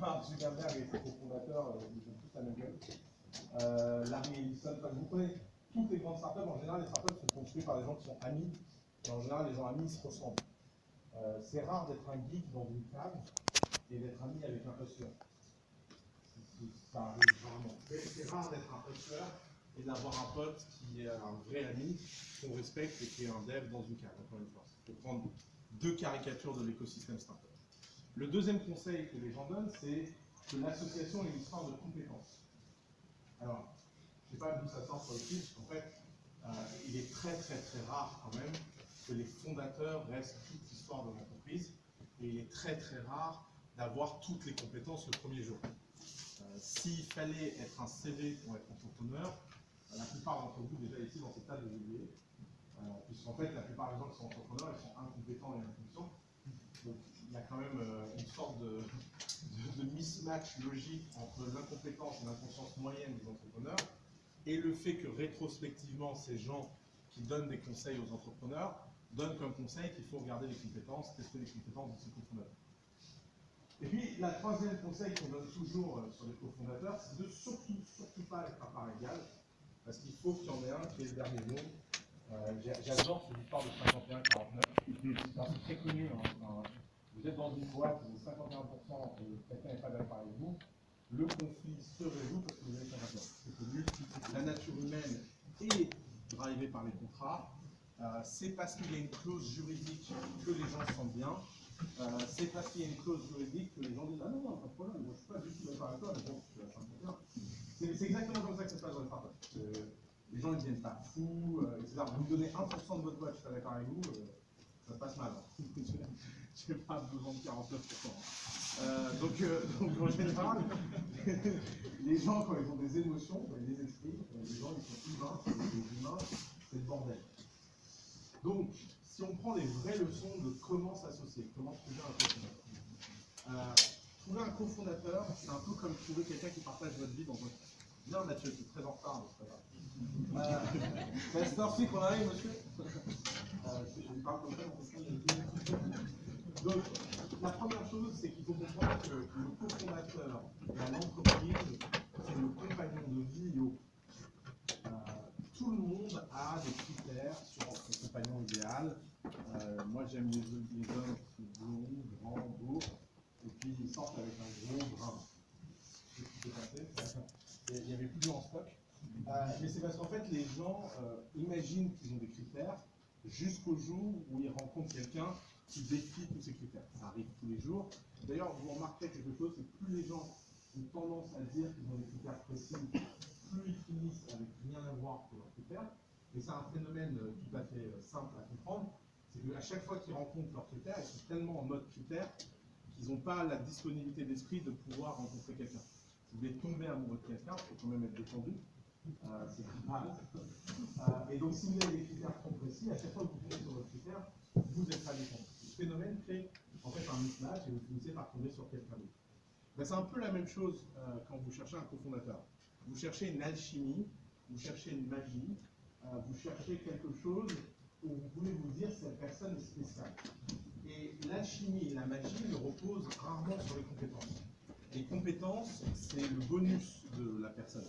Mark Zuckerberg et ses cofondateurs, ils ont tous la même gueule. Larry Ellison, vous connaissez toutes les grandes startups. En général, les startups sont construites par des gens qui sont amis. Et en général, les gens amis se ressemblent. C'est rare d'être un geek dans une cave et d'être ami avec un hustler. Ça arrive rarement. C'est rare d'être un hustler et d'avoir un pote qui est un vrai ami, qu'on respecte et qui est un dev dans une cave, encore une fois. Il faut prendre deux caricatures de l'écosystème startup. Le deuxième conseil que les gens donnent, c'est que l'association est une histoire de compétences. Alors, je ne sais pas d'où ça sort sur le fil, parce qu'en fait, il est très rare quand même que les fondateurs restent toute l'histoire de l'entreprise, et il est très rare d'avoir toutes les compétences le premier jour. S'il fallait être un CV pour être entrepreneur, la plupart d'entre vous, déjà ici dans cette table, vous oubliez, puisqu'en fait, la plupart des gens qui sont entrepreneurs, ils sont incompétents et inconscients. Donc, il y a quand même une sorte de mismatch logique entre l'incompétence et l'inconscience moyenne des entrepreneurs et le fait que rétrospectivement, ces gens qui donnent des conseils aux entrepreneurs donnent comme conseil qu'il faut regarder les compétences, tester les compétences de ces cofondateurs. Et puis, la troisième conseil qu'on donne toujours sur les cofondateurs, c'est de surtout pas être à part égal, parce qu'il faut qu'il y en ait un qui ait le dernier mot. J'adore cette histoire de 51-49. C'est très connu. Vous êtes dans une boîte où 51% quelqu'un n'est pas d'accord avec vous, le conflit se résout parce que vous avez 51%. C'est connu. La nature humaine est drivée par les contrats. C'est parce qu'il y a une clause juridique que les gens se sentent bien. C'est parce qu'il y a une clause juridique que les gens disent « Ah non, pas de problème, moi je ne suis pas du tout d'accord avec toi, mais bon, je suis à 51 ». C'est exactement comme ça que ça se passe dans les startups. Les gens ne deviennent pas fous, etc. Vous me donnez 1% de votre boîte, je suis pas d'accord avec vous, ça se passe mal. Je n'ai pas besoin de 49%. Donc en général, les gens, quand ils ont des émotions, ils les expriment. Les gens, ils sont humains, les humains, c'est le bordel. Donc, si on prend les vraies leçons de comment s'associer, comment trouver un cofondateur. Trouver un cofondateur, c'est un peu comme trouver quelqu'un qui partage votre vie dans votre... Bien, Mathieu, tu es très en retard, mais c'est pas grave. C'est cette heure-ci qu'on arrive, monsieur. Je parle comme ça, donc, la première chose, c'est qu'il faut comprendre que le cofondateur dans l'entreprise, c'est le compagnon de vie et tout le monde a des critères sur son compagnon idéal. Moi, j'aime les hommes qui sont blonds, grands, beaux, et puis ils sortent avec un gros brin. C'est ce qui s'est passé. Il n'y avait plus d'eau en stock. Mais c'est parce qu'en fait, les gens imaginent qu'ils ont des critères jusqu'au jour où ils rencontrent quelqu'un qui défie tous ces critères. Ça arrive tous les jours. D'ailleurs, vous remarquerez quelque chose, c'est que plus les gens ont tendance à dire qu'ils ont des critères précis, plus ils finissent avec rien à voir pour leurs critères. Et c'est un phénomène tout à fait simple à comprendre. C'est qu'à chaque fois qu'ils rencontrent leurs critères, ils sont tellement en mode critères qu'ils n'ont pas la disponibilité d'esprit de pouvoir rencontrer quelqu'un. Si vous voulez tomber amoureux de quelqu'un, il faut quand même être détendu. C'est pas mal. Et donc, si vous avez des critères trop précis, à chaque fois que vous tombez sur votre critère, vous n'êtes pas détendu. Ce phénomène crée en fait un mismatch et vous finissez par tomber sur quelqu'un d'autre. Ben, c'est un peu la même chose quand vous cherchez un cofondateur. Vous cherchez une alchimie, vous cherchez une magie, vous cherchez quelque chose où vous pouvez vous dire cette personne est spéciale. Et l'alchimie et la magie ne reposent rarement sur les compétences. Les compétences, c'est le bonus de la personne.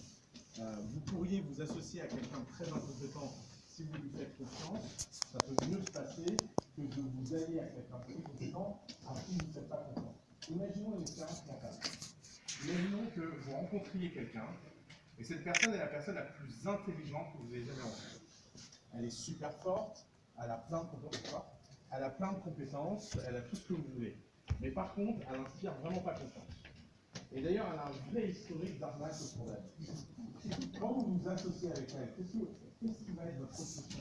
Vous pourriez vous associer à quelqu'un de très incompétent si vous lui faites confiance. Ça peut mieux se passer que de vous allier à quelqu'un de très compétent à qui vous ne faites pas confiance. Imaginons une expérience mentale. Imaginons que vous rencontriez quelqu'un et cette personne est la personne la plus intelligente que vous ayez jamais rencontrée. Elle est super forte, elle a plein de compétences, elle a tout ce que vous voulez. Mais par contre, elle n'inspire vraiment pas confiance. Et d'ailleurs, elle a un vrai historique d'arnaque autour d'elle. Quand vous vous associez avec elle, qu'est-ce qui va être votre obsession?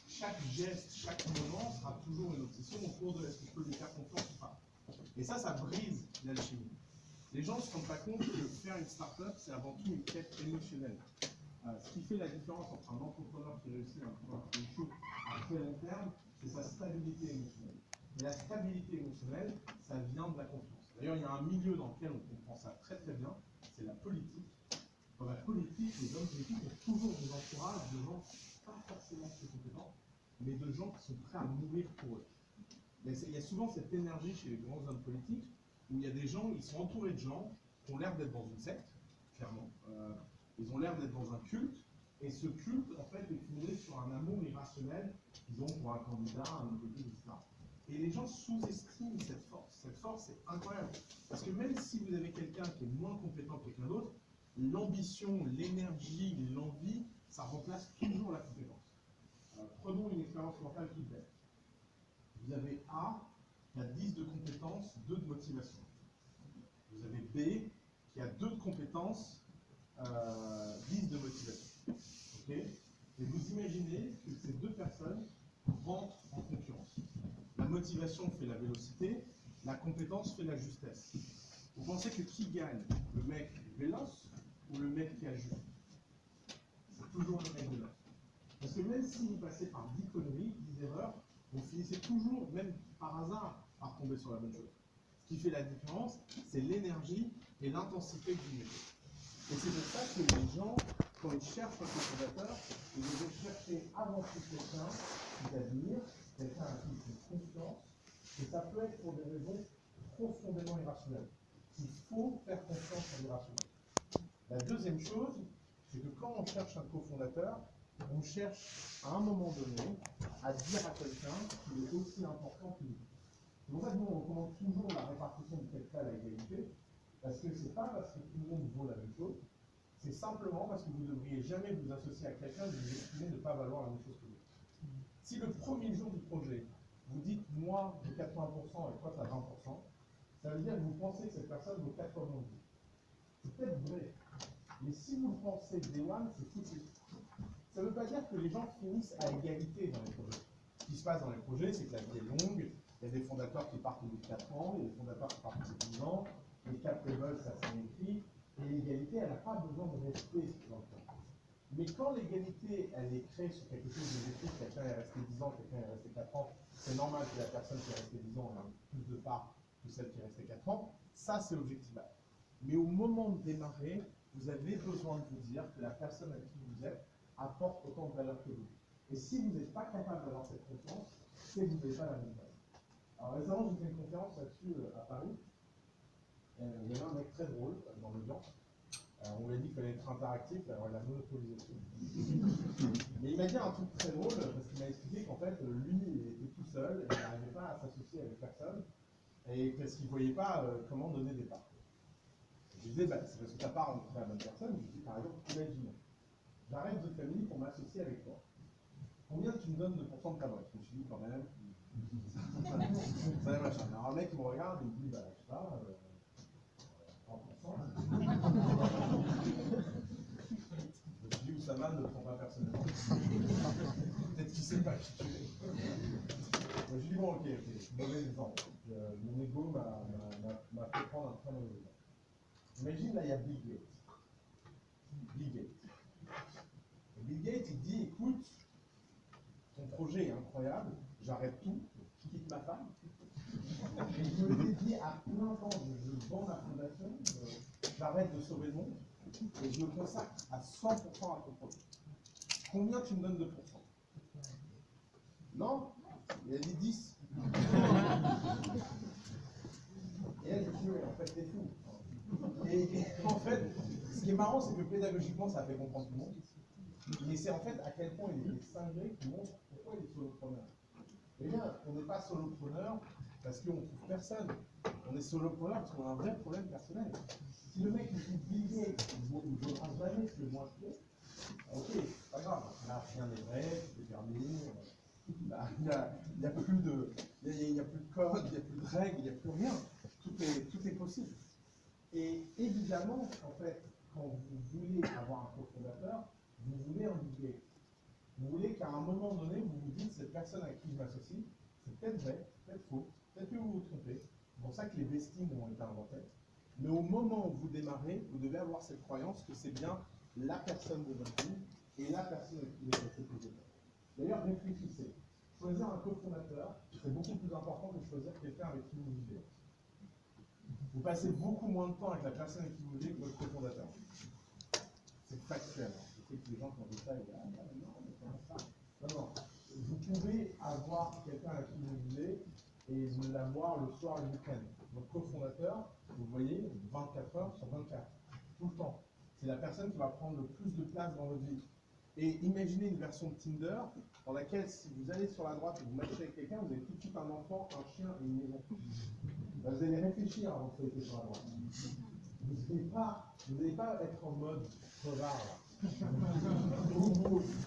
Chaque geste, chaque moment sera toujours une obsession autour de est-ce que je peux lui faire confiance ou pas. Et ça brise l'alchimie. Les gens ne se rendent pas compte que faire une start-up, c'est avant tout une quête émotionnelle. Ce qui fait la différence entre un entrepreneur qui réussit et un entrepreneur qui échoue à très long terme, c'est sa stabilité émotionnelle. Et la stabilité émotionnelle, ça vient de la confiance. D'ailleurs, il y a un milieu dans lequel on comprend ça très bien, c'est la politique. Dans la politique, les hommes politiques ont toujours des entourages de gens pas forcément très compétents, mais de gens qui sont prêts à mourir pour eux. Il y a souvent cette énergie chez les grands hommes politiques où il y a des gens, ils sont entourés de gens qui ont l'air d'être dans une secte, clairement. Ils ont l'air d'être dans un culte, et ce culte, en fait, est fondé sur un amour irrationnel qu'ils ont pour un candidat, un objectif, etc. Et les gens sous-estiment cette force. Cette force est incroyable. Parce que même si vous avez quelqu'un qui est moins compétent que quelqu'un d'autre, l'ambition, l'énergie, l'envie, ça remplace toujours la compétence. Prenons une expérience mentale qui plaît. Vous avez A qui a 10 de compétences, 2 de motivation. Vous avez B qui a 2 de compétences, 10 de motivation. Okay. Et vous imaginez que ces deux personnes rentrent en concurrence. La motivation fait la vélocité, la compétence fait la justesse. Vous pensez que qui gagne? Le mec véloce ou le mec qui a juste? C'est toujours le mec véloce. Parce que même si vous passez par 10 conneries, 10 erreurs, vous finissez toujours, même par hasard, par tomber sur la bonne chose. Ce qui fait la différence, c'est l'énergie et l'intensité du métier. Et c'est pour ça que les gens, quand ils cherchent un cofondateur, ils vont chercher avant tout quelqu'un qu'ils admirent, quelqu'un à qui ils font confiance, et ça peut être pour des raisons profondément irrationnelles. Il faut faire confiance à l'irrationnel. La deuxième chose, c'est que quand on cherche un cofondateur, on cherche à un moment donné à dire à quelqu'un qu'il est aussi important que nous. C'est pour ça que nous, on recommande toujours la répartition du capital à égalité, parce que c'est pas parce que tout le monde vaut la même chose, c'est simplement parce que vous ne devriez jamais vous associer à quelqu'un que vous estimez ne pas valoir la même chose que vous. Si le premier jour du projet, vous dites moi j'ai 80% et toi tu as 20%, ça veut dire que vous pensez que cette personne vaut 4 fois moins que vous. C'est peut-être vrai, mais si vous le pensez day one, c'est foutu. Ça ne veut pas dire que les gens finissent à égalité dans les projets. Ce qui se passe dans les projets, c'est que la vie est longue, il y a des fondateurs qui partent au bout de 4 ans, il y a des fondateurs qui partent au bout de 10 ans, les cap tables, ça s'est écrit, et l'égalité, elle n'a pas besoin de rester dans le temps. Mais quand l'égalité, elle est créée sur quelque chose d'objectif, quelqu'un est resté 10 ans, quelqu'un est resté 4 ans, c'est normal que la personne qui est restée 10 ans ait plus de parts que celle qui est restée 4 ans, ça c'est objectivable. Mais au moment de démarrer, vous avez besoin de vous dire que la personne à qui vous êtes apporte autant de valeur que vous. Et si vous n'êtes pas capable d'avoir cette confiance, c'est que vous n'avez pas la même base. Alors récemment, j'ai fait une conférence là-dessus à Paris. Il y avait un mec très drôle dans l'audience. On lui a dit qu'il fallait être interactif, alors il a monopolisé. Mais il m'a dit un truc très drôle, parce qu'il m'a expliqué qu'en fait, lui, il était tout seul, il n'arrivait pas à s'associer avec personne, et parce qu'il ne voyait pas comment donner des parts. Je lui disais, bah, c'est parce que tu n'as pas rencontré la bonne personne. Je lui dis, par exemple, imagine, j'arrête de famille pour m'associer avec toi. Combien tu me donnes de pourcent de ta boîte? Je me suis dit, quand même, ça machin. Alors un mec me regarde et me dit, bah, je sais pas, 30%. Je me suis dit, Oussama ne le prend pas personnellement. Peut-être qu'il ne sait pas qui tu es. Je lui dis, bon, ok, mauvais exemple. Mon ego m'a fait prendre un très mauvais exemple. Imagine, là, il y a Bill Gates. Bill Gates. Et Bill Gates, il dit, écoute, ton projet est incroyable, j'arrête tout, je quitte ma femme. Et je me dédie à plein temps, je vends ma fondation, j'arrête de sauver le monde, et je me consacre à 100% à ton projet. Combien tu me donnes de pourcents? Non, il a dit 10. Et là, je me suis dit, en fait, t'es fou. Et en fait, ce qui est marrant, c'est que pédagogiquement, ça fait comprendre tout le monde. Mais c'est en fait à quel point il est cinglé qui montre pourquoi il est solopreneur. Eh bien, on n'est pas solopreneur parce qu'on ne trouve personne. On est solopreneur parce qu'on a un vrai problème personnel. Si le mec il dit Bill Gates, il ne vaudra jamais ce que moi je fais, ok, c'est pas grave, là rien n'est vrai, c'est terminé. Il n'y a plus de code, il n'y a plus de règles, il n'y a plus rien. Tout est possible. Et évidemment, en fait, quand vous voulez avoir un cofondateur, vous voulez un Bill Gates. Vous voulez qu'à un moment donné, vous vous dites, cette personne à qui je m'associe, c'est peut-être vrai, peut-être faux, peut-être que vous vous trompez. C'est pour ça que les vestings ont été inventés. Mais au moment où vous démarrez, vous devez avoir cette croyance que c'est bien la personne de votre vie et la personne avec qui vous êtes le plus heureux. D'ailleurs, réfléchissez. Choisir un cofondateur, c'est beaucoup plus important que choisir quelqu'un avec qui vous vivez. Vous passez beaucoup moins de temps avec la personne avec qui vous vivez que votre cofondateur. C'est factuel. Je sais que les gens qui ont dit ça, ils disent ah non, mais comment ça? Non. Vous pouvez avoir quelqu'un avec qui vous vivez et l'avoir le soir et le week-end. Votre cofondateur, vous voyez, 24 heures sur 24, tout le temps. C'est la personne qui va prendre le plus de place dans votre vie. Et imaginez une version de Tinder dans laquelle, si vous allez sur la droite et vous matchez avec quelqu'un, vous avez tout de suite un enfant, un chien et une maison. Ben, vous allez réfléchir avant de cliquer sur la droite. Vous n'allez pas être en mode crevard, là.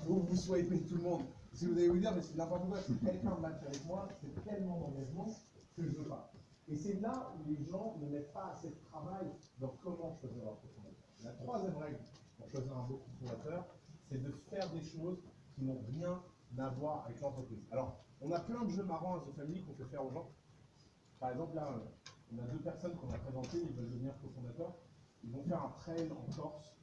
où vous swipez tout le monde. Si vous allez vous dire, mais c'est n'importe quoi, si quelqu'un match avec moi, c'est tellement d'engagement que je ne veux pas. Et c'est là où les gens ne mettent pas assez de travail dans comment choisir leur cofondateur. La troisième règle pour choisir un beau cofondateur, c'est de faire des choses qui n'ont rien à voir avec l'entreprise. Alors, on a plein de jeux marrants à The Family qu'on peut faire aux gens. Par exemple, là, on a 2 personnes qu'on a présentées, ils veulent devenir cofondateurs. Ils vont faire un trail en Corse,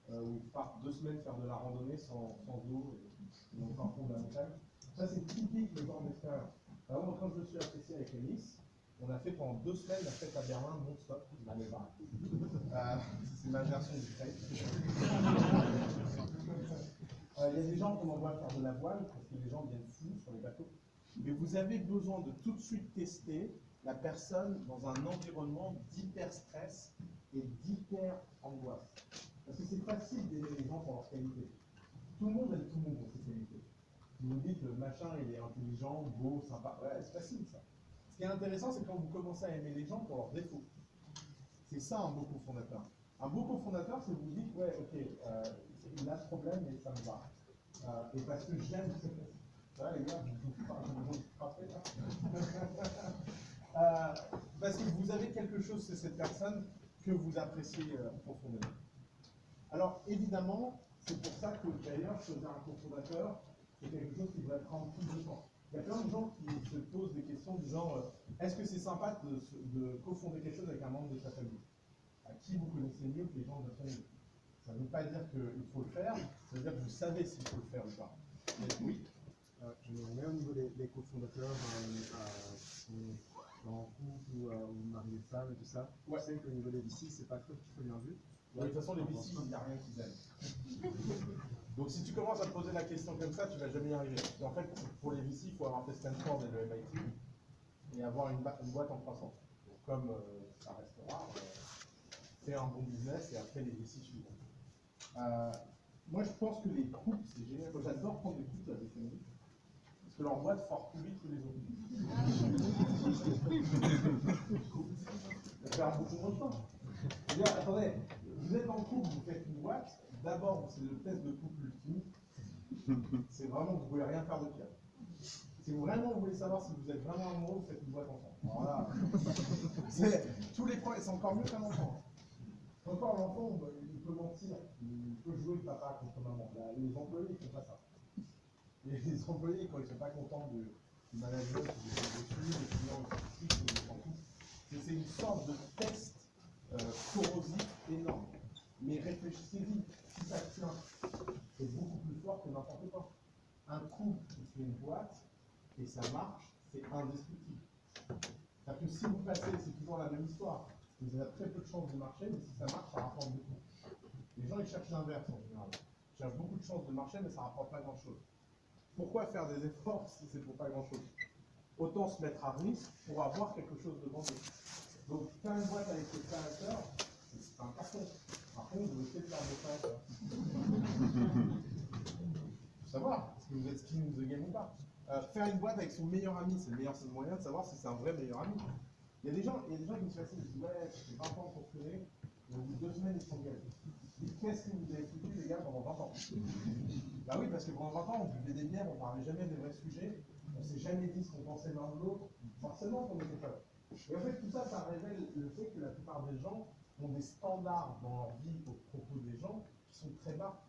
où ils partent 2 semaines faire de la randonnée sans eau, et ils vont faire un fond de la montagne. Ça, c'est typique le genre d'expérience. Par exemple, quand je me suis associé avec Alice, on a fait pendant 2 semaines la fête à Berlin non-stop. C'est ma version du trail. Il y a des gens qu'on envoie faire de la voile parce que les gens viennent fous sur les bateaux. Mais vous avez besoin de tout de suite tester la personne dans un environnement d'hyper stress et d'hyper angoisse. Parce que c'est facile d'aimer les gens pour leur qualité. Tout le monde aime tout le monde pour ses qualités. Vous vous dites, le machin, il est intelligent, beau, sympa. Ouais, c'est facile ça. Ce qui est intéressant, c'est quand vous commencez à aimer les gens pour leurs défauts. C'est ça un beau cofondateur. Un beau cofondateur, c'est vous dites, ouais, ok, il a ce problème, mais ça me va. Et parce que j'aime ce fait. Ça va les gars, vous frappez là. Parce que vous avez quelque chose chez cette personne que vous appréciez profondément. Alors évidemment, c'est pour ça que d'ailleurs, choisir un cofondateur, c'est quelque chose qui va prendre plus de temps. Il y a plein de gens qui se posent des questions du genre est-ce que c'est sympa de cofonder quelque chose avec un membre de sa famille? À qui vous connaissez mieux que les gens de votre famille? Ça ne veut pas dire qu'il faut le faire, ça veut dire que vous savez s'il faut le faire ou pas. Mais oui. Je me remets au niveau des cofondateurs qui sont en couple ou mariés de femmes et tout ça. Ouais. Je sais qu'au niveau des VC, c'est pas très bien vu. De toute façon, les VC, il n'y a rien qu'ils aiment. Donc si tu commences à te poser la question comme ça, tu ne vas jamais y arriver. En fait, pour les VC, il faut avoir fait Stanford et le MIT et avoir une boîte en croissance. Donc, comme ça reste rare, fais un bon business et après les VC suivront. Moi, je pense que les couples, c'est génial. Moi, j'adore prendre des couples avec familles. Parce que leur boîte fort plus vite que les autres. Ça perd beaucoup moins de temps. C'est-à-dire, attendez, vous êtes en couple, vous faites une boîte, d'abord, c'est le test de couple ultime. C'est vraiment, vous ne pouvez rien faire de pire. Si vous vraiment voulez savoir si vous êtes vraiment amoureux, vous faites une boîte ensemble. Voilà. Tous les points, c'est encore mieux qu'un enfant. Encore l'enfant, il peut mentir, il peut jouer le papa contre maman. Les employés, ils ne font pas ça. Et les employés, quand ils ne sont pas contents du manager qui les fait dessus, les clients qui s'en foutent, c'est une sorte de test corrosif énorme. Mais réfléchissez-y, si ça tient, c'est beaucoup plus fort que n'importe quoi. Un coup qui fait une boîte et ça marche, c'est indestructible. C'est-à-dire que si vous passez, c'est toujours la même histoire. Vous avez très peu de chances de marcher, mais si ça marche, ça rapporte beaucoup. Les gens, ils cherchent l'inverse en général. Ils cherchent beaucoup de chances de marcher, mais ça ne rapporte pas grand-chose. Pourquoi faire des efforts si c'est pour pas grand-chose? Autant se mettre à risque pour avoir quelque chose de vendu. Donc, faire une boîte avec ses frères et sœurs, c'est un carton. Par contre, vous essayez de faire des frères et sœurs. Il faut savoir, est-ce que vous êtes skin in the game ou pas? Faire une boîte avec son meilleur ami, c'est le meilleur moyen de savoir si c'est un vrai meilleur ami. Il y a des gens qui me disent ouais, c'est 20 ans pour créer, et au bout de 2 semaines, ils s'engagent. Qu'est-ce que vous avez foutu, les gars, pendant 20 ans? Bah oui, parce que pendant 20 ans, on buvait des bières, on parlait jamais des vrais sujets, on s'est jamais dit ce qu'on pensait l'un de l'autre, forcément qu'on était peur. Et en fait, tout ça, ça révèle le fait que la plupart des gens ont des standards dans leur vie au propos des gens qui sont très bas.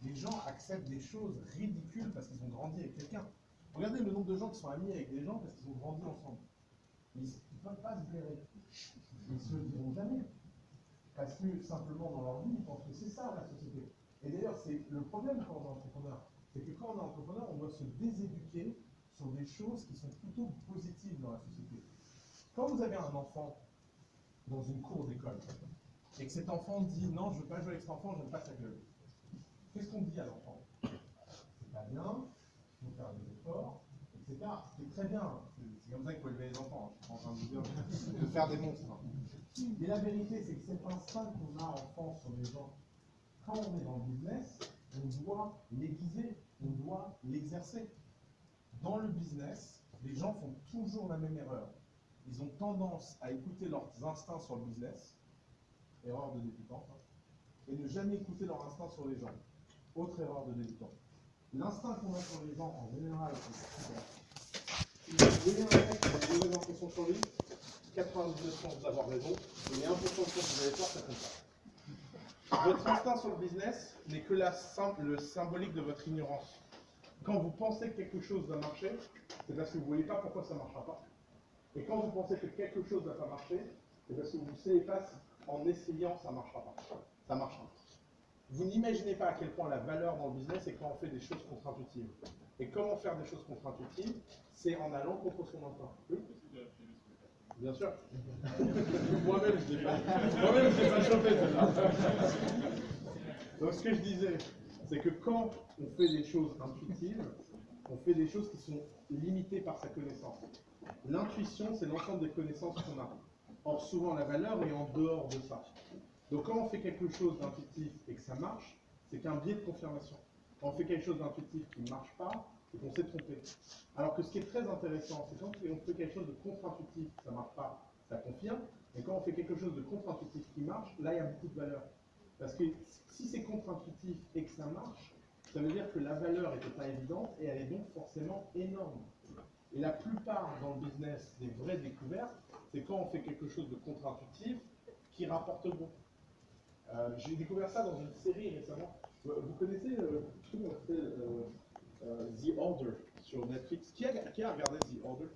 Les gens acceptent des choses ridicules parce qu'ils ont grandi avec quelqu'un. Regardez le nombre de gens qui sont amis avec des gens parce qu'ils ont grandi ensemble. Ils ne peuvent pas se blairer. Ils ne se le diront jamais. Parce que simplement dans leur vie, ils pensent que c'est ça la société. Et d'ailleurs, c'est le problème quand on est entrepreneur. C'est que quand on est entrepreneur, on doit se déséduquer sur des choses qui sont plutôt positives dans la société. Quand vous avez un enfant dans une cour d'école, et que cet enfant dit non, je ne veux pas jouer avec cet enfant, je n'aime pas sa gueule, qu'est-ce qu'on dit à l'enfant? C'est pas bien, il faut faire des efforts, etc. C'est très bien, c'est comme ça qu'il faut élever les enfants. Je suis en train de vous dire de faire des monstres. Mais la vérité, c'est que cet instinct qu'on a enfant sur les gens, quand on est dans le business, on doit l'aiguiser, on doit l'exercer. Dans le business, les gens font toujours la même erreur. Ils ont tendance à écouter leurs instincts sur le business, erreur de débutant, et ne jamais écouter leur instinct sur les gens, autre erreur de débutant. L'instinct qu'on a sur les gens, en général, c'est super. Si vous voyez un mec qui a une mauvaise impression sur lui, 99 chances d'avoir raison, et 1% de chances que vous allez tort, ça compte pas. Votre instinct sur le business n'est que le symbolique de votre ignorance. Quand vous pensez que quelque chose va marcher, c'est parce que vous ne voyez pas pourquoi ça ne marchera pas. Et quand vous pensez que quelque chose ne va pas marcher, c'est parce que vous ne savez pas si en essayant ça ne marchera pas. Ça marchera. Vous n'imaginez pas à quel point la valeur dans le business est quand on fait des choses contre-intuitives. Et comment faire des choses contre-intuitives? C'est en allant contre son instinct. Oui? Bien sûr. Moi-même, je ne l'ai pas chopé celle-là. Donc ce que je disais, c'est que quand on fait des choses intuitives, on fait des choses qui sont limitées par sa connaissance. L'intuition, c'est l'ensemble des connaissances qu'on a. Or, souvent, la valeur est en dehors de ça. Donc quand on fait quelque chose d'intuitif et que ça marche, c'est qu'un biais de confirmation. Quand on fait quelque chose d'intuitif qui ne marche pas, c'est qu'on s'est trompé. Alors que ce qui est très intéressant, c'est quand on fait quelque chose de contre-intuitif, ça ne marche pas, ça confirme. Et quand on fait quelque chose de contre-intuitif qui marche, là, il y a beaucoup de valeur. Parce que si c'est contre-intuitif et que ça marche, ça veut dire que la valeur n'était pas évidente et elle est donc forcément énorme. Et la plupart dans le business des vraies découvertes, c'est quand on fait quelque chose de contre-intuitif qui rapporte beaucoup. J'ai découvert ça dans une série récemment. Vous connaissez comment ça s'appelle The Order sur Netflix. Qui a regardé The Order?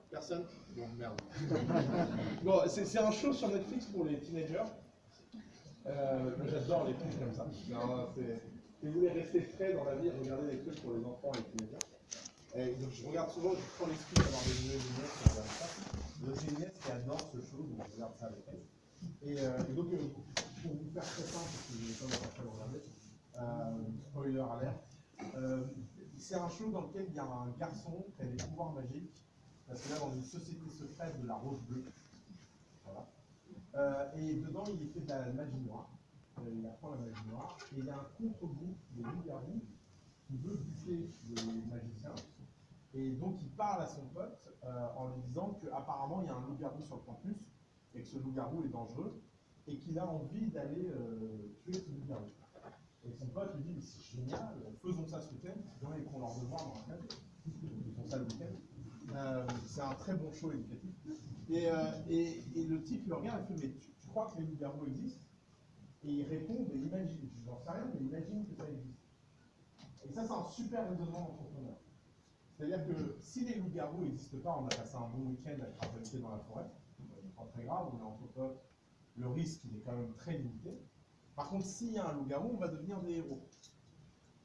Personne? Bon, merde. Bon, c'est un show sur Netflix pour les teenagers. J'adore les trucs comme ça. Non, si vous voulez rester frais dans la vie, regardez des trucs pour les enfants et les teenagers. Et donc je regarde souvent, je prends l'excuse d'avoir des nièces qui regardent ça. Donc j'ai une nièce qui adore ce show, donc je regarde ça avec elle. Et donc, pour vous faire très simple, parce que je n'ai pas encore regardé, spoiler alert, c'est un show dans lequel il y a un garçon qui a des pouvoirs magiques, parce que là, dans une société secrète de la Rose Bleue, voilà. Et dedans, il fait de la magie noire, il apprend la magie noire, et il y a un contre-groupe de loups-garous qui veut buter les magiciens, et donc il parle à son pote en lui disant qu'apparemment, il y a un loup-garou sur le campus, et que ce loup-garou est dangereux, et qu'il a envie d'aller tuer ce loup-garou. Et son pote lui dit, mais c'est génial, faisons ça ce week-end, ils vont leur devoir dans la tête, ils font ça le week-end. C'est un très bon show éducatif. Et le type le regarde et fait, mais tu crois que les loups-garous existent? Et il répond, mais imagine, je n'en sais rien, mais imagine que ça existe. Et ça, c'est un super raisonnement d'entrepreneur. C'est-à-dire que si les loups-garous n'existent pas, on a passé un bon week-end à traverser dans la forêt, pas très grave, on est entre potes, le risque il est quand même très limité. Par contre, s'il y a un loup-garou, on va devenir des héros.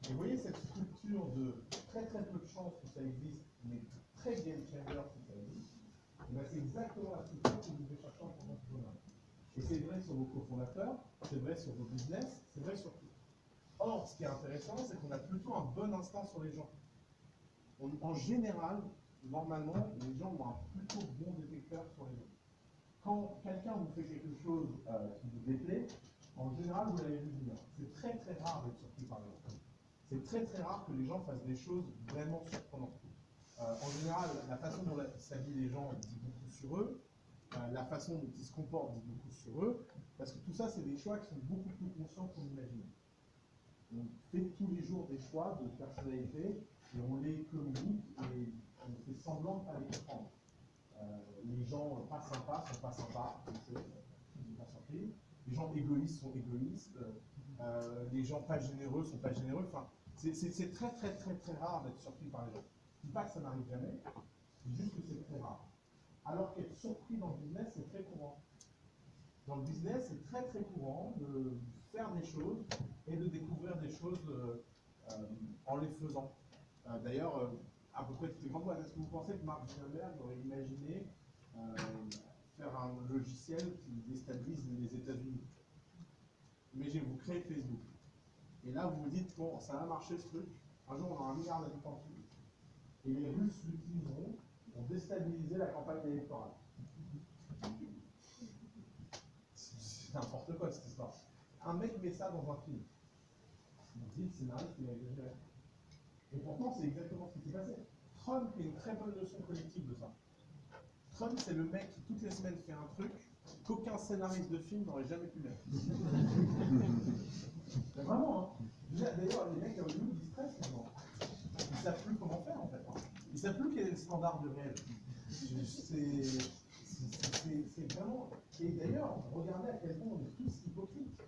Et vous voyez cette structure de très très peu de chances que ça existe, mais très game changer si ça existe, c'est exactement la structure que vous devez chercher en tant qu'entrepreneur. Et c'est vrai sur vos cofondateurs, c'est vrai sur vos business, c'est vrai sur tout. Or, ce qui est intéressant, c'est qu'on a plutôt un bon instinct sur les gens. En général, normalement, les gens ont un plutôt bon détecteur sur les gens. Quand quelqu'un vous fait quelque chose qui vous déplaît, en général, vous l'avez vu venir. C'est très très rare d'être surpris par les gens. C'est très très rare que les gens fassent des choses vraiment surprenantes. En général, la façon dont s'habillent les gens dit beaucoup sur eux, la façon dont ils se comportent dit beaucoup sur eux, parce que tout ça, c'est des choix qui sont beaucoup plus conscients qu'on imagine. On fait tous les jours des choix de personnalité et on les communique et on fait semblant de ne pas les comprendre. Les gens pas sympas sont pas sympas, pas surpris. Les gens égoïstes sont égoïstes. Les gens pas généreux sont pas généreux. Enfin, c'est très très très très rare d'être surpris par les gens. Je ne dis pas que ça n'arrive jamais, c'est juste que c'est très rare. Alors qu'être surpris dans le business, c'est très courant. Dans le business, c'est très très courant de faire des choses et de découvrir des choses en les faisant. D'ailleurs, à peu près toutes les grandes boîtes. Est-ce que vous pensez que Mark Zuckerberg aurait imaginé faire un logiciel qui déstabilise les États-Unis? Imaginez, vous créez Facebook. Et là, vous vous dites, bon, ça va marcher ce truc. Un jour, on aura 1 milliard d'habitants dessus. Et les Russes l'utiliseront pour déstabiliser la campagne électorale. C'est n'importe quoi cette histoire. Un mec met ça dans un film. On dit le scénariste, il a exagéré. Et pourtant, c'est exactement ce qui s'est passé. Trump est une très bonne leçon collective de ça. Trump, c'est le mec qui, toutes les semaines, fait un truc qu'aucun scénariste de film n'aurait jamais pu mettre. Mais vraiment, hein. D'ailleurs, les mecs à Hollywood, ils stressent maintenant. Ils ne savent plus comment faire, en fait. Ils ne savent plus quel est le standard de réel. C'est vraiment... Et d'ailleurs, regardez à quel point on est tous hypocrites.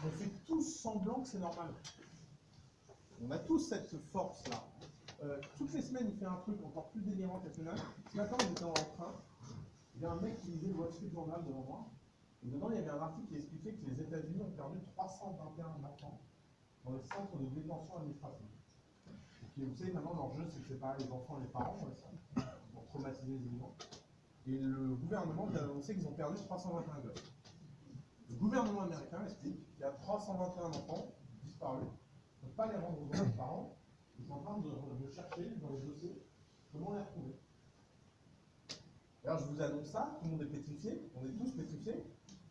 On fait tous semblant que c'est normal. On a tous cette force-là. Toutes les semaines, il fait un truc encore plus délirant qu'à ce matin, j'étais dans le train. Il y a un mec qui lisait le Wall Street Journal devant moi. Et dedans, il y avait un article qui expliquait que les États-Unis ont perdu 321 enfants dans les centres de détention administrative. Et vous savez, maintenant, l'enjeu, c'est de séparer les enfants et les parents pour traumatiser les éléments. Et le gouvernement vient d'annoncer qu'ils ont perdu 321 gosses. Le gouvernement américain explique qu'il y a 321 enfants disparus. On ne peut pas les rendre aux parents. Ils sont en train de chercher dans les dossiers comment les retrouver. Alors je vous annonce ça, tout le monde est pétrifié, on est tous pétrifiés,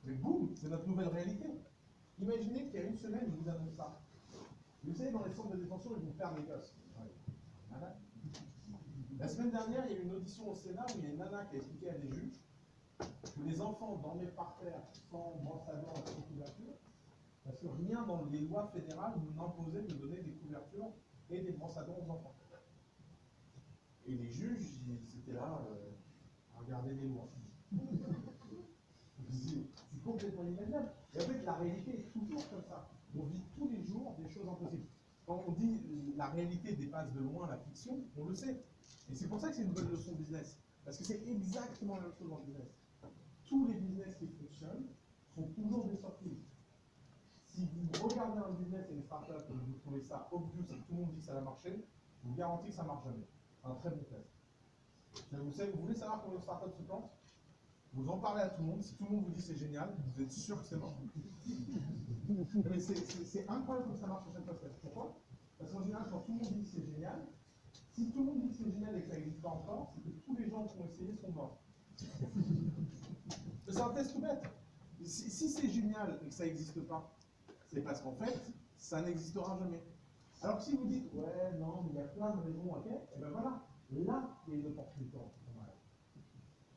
mais boum, c'est notre nouvelle réalité. Imaginez qu'il y a une semaine, ils vous annoncent ça. Vous savez, dans les centres de détention, ils vont perdre les gosses. La semaine dernière, il y a eu une audition au Sénat où il y a une nana qui a expliqué à des juges que les enfants dormaient par terre sans brosse à dents et sans couverture, parce que rien dans les lois fédérales n'imposait de donner des couvertures et des brosses à dents aux enfants. Et les juges, ils étaient là à regarder les lois. C'est complètement inimaginable. Et en fait, la réalité est toujours comme ça. On vit tous les jours des choses impossibles. Quand on dit la réalité dépasse de loin la fiction, on le sait. Et c'est pour ça que c'est une bonne leçon de business. Parce que c'est exactement la même chose dans le business. Tous les business qui fonctionnent sont toujours des surprises. Si vous regardez un business et une startup et que vous trouvez ça obvious et que tout le monde dit que ça va marcher, je vous garantis que ça ne marche jamais. C'est un très bon test. Vous voulez savoir comment une startup se plante? Vous en parlez à tout le monde. Si tout le monde vous dit c'est génial, vous êtes sûr que c'est mort. Mais c'est incroyable que ça marche à chaque fois. Pourquoi? Parce qu'en général, quand tout le monde dit que c'est génial, si tout le monde dit que c'est génial et que ça n'existe pas encore, c'est que tous les gens qui ont essayé sont morts. C'est un test tout bête. Si c'est génial et que ça n'existe pas, c'est parce qu'en fait, ça n'existera jamais. Alors que si vous dites, ouais, non, mais il y a plein de raisons, ok, et ben voilà, là, il y a une opportunité entrepreneuriale.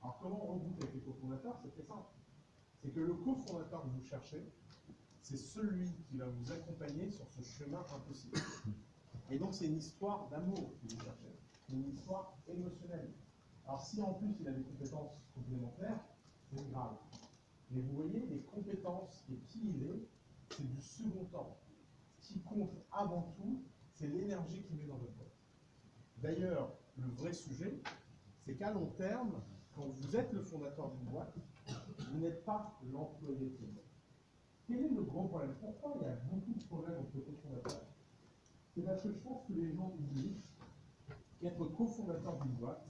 Alors comment on reboucle avec les cofondateurs? C'est très simple. C'est que le cofondateur que vous cherchez, c'est celui qui va vous accompagner sur ce chemin impossible. Et donc c'est une histoire d'amour que vous cherchez, une histoire émotionnelle. Alors si en plus il a des compétences complémentaires, c'est grave. Mais vous voyez, les compétences et qui il est, c'est du second ordre. Ce qui compte avant tout, c'est l'énergie qu'il met dans votre boîte. D'ailleurs, le vrai sujet, c'est qu'à long terme, quand vous êtes le fondateur d'une boîte, vous n'êtes pas l'employé de cette boîte. Quel est le grand problème? Pourquoi il y a beaucoup de problèmes entre les cofondateurs? C'est parce que je pense que les gens oublient qu'être cofondateur d'une boîte,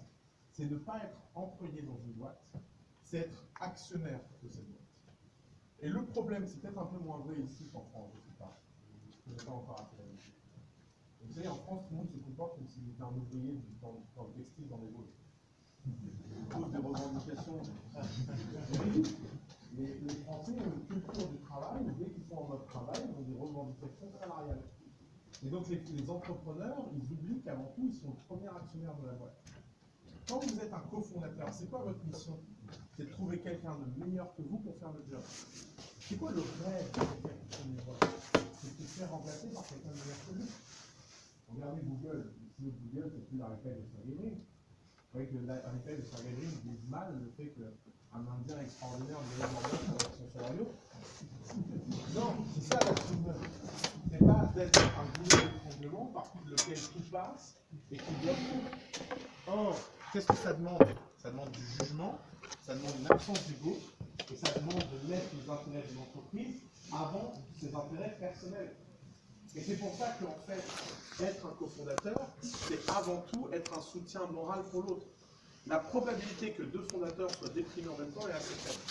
c'est ne pas être employé dans une boîte, c'est être actionnaire de cette boîte. Et le problème, c'est peut-être un peu moins vrai ici qu'en France, je ne sais pas. Je n'ai pas encore appris la même chose. Vous savez, en France, tout le monde se comporte comme s'il était un ouvrier dans le textile, dans les Vosges. Ils posent des revendications. Les Français ont une culture du travail, dès qu'ils sont en mode travail, ils ont des revendications salariales. Et donc les entrepreneurs, ils oublient qu'avant tout, ils sont le premier actionnaire de la boîte. Quand vous êtes un cofondateur, c'est quoi votre mission? C'est de trouver quelqu'un de meilleur que vous pour faire le job. C'est quoi le rêve de quelqu'un qui fait une boîte? C'est de se faire remplacer par quelqu'un de meilleur que lui. Regardez Google. Sinon Google, c'est plus la répète de Sergey Brin. Vous voyez que la répète de Sergey Brin dit mal le fait qu'un Indien extraordinaire devienne Morgan pour son scénario. Non, c'est ça la trouve. C'est pas d'être un goulot d'étranglement par lequel tout passe et qui bloque tout. Or, qu'est-ce que ça demande? Ça demande du jugement, ça demande une absence d'ego, et ça demande de mettre les intérêts de l'entreprise avant ses intérêts personnels. Et c'est pour ça qu'en fait, être un cofondateur, c'est avant tout être un soutien moral pour l'autre. La probabilité que deux fondateurs soient déprimés en même temps est assez faible.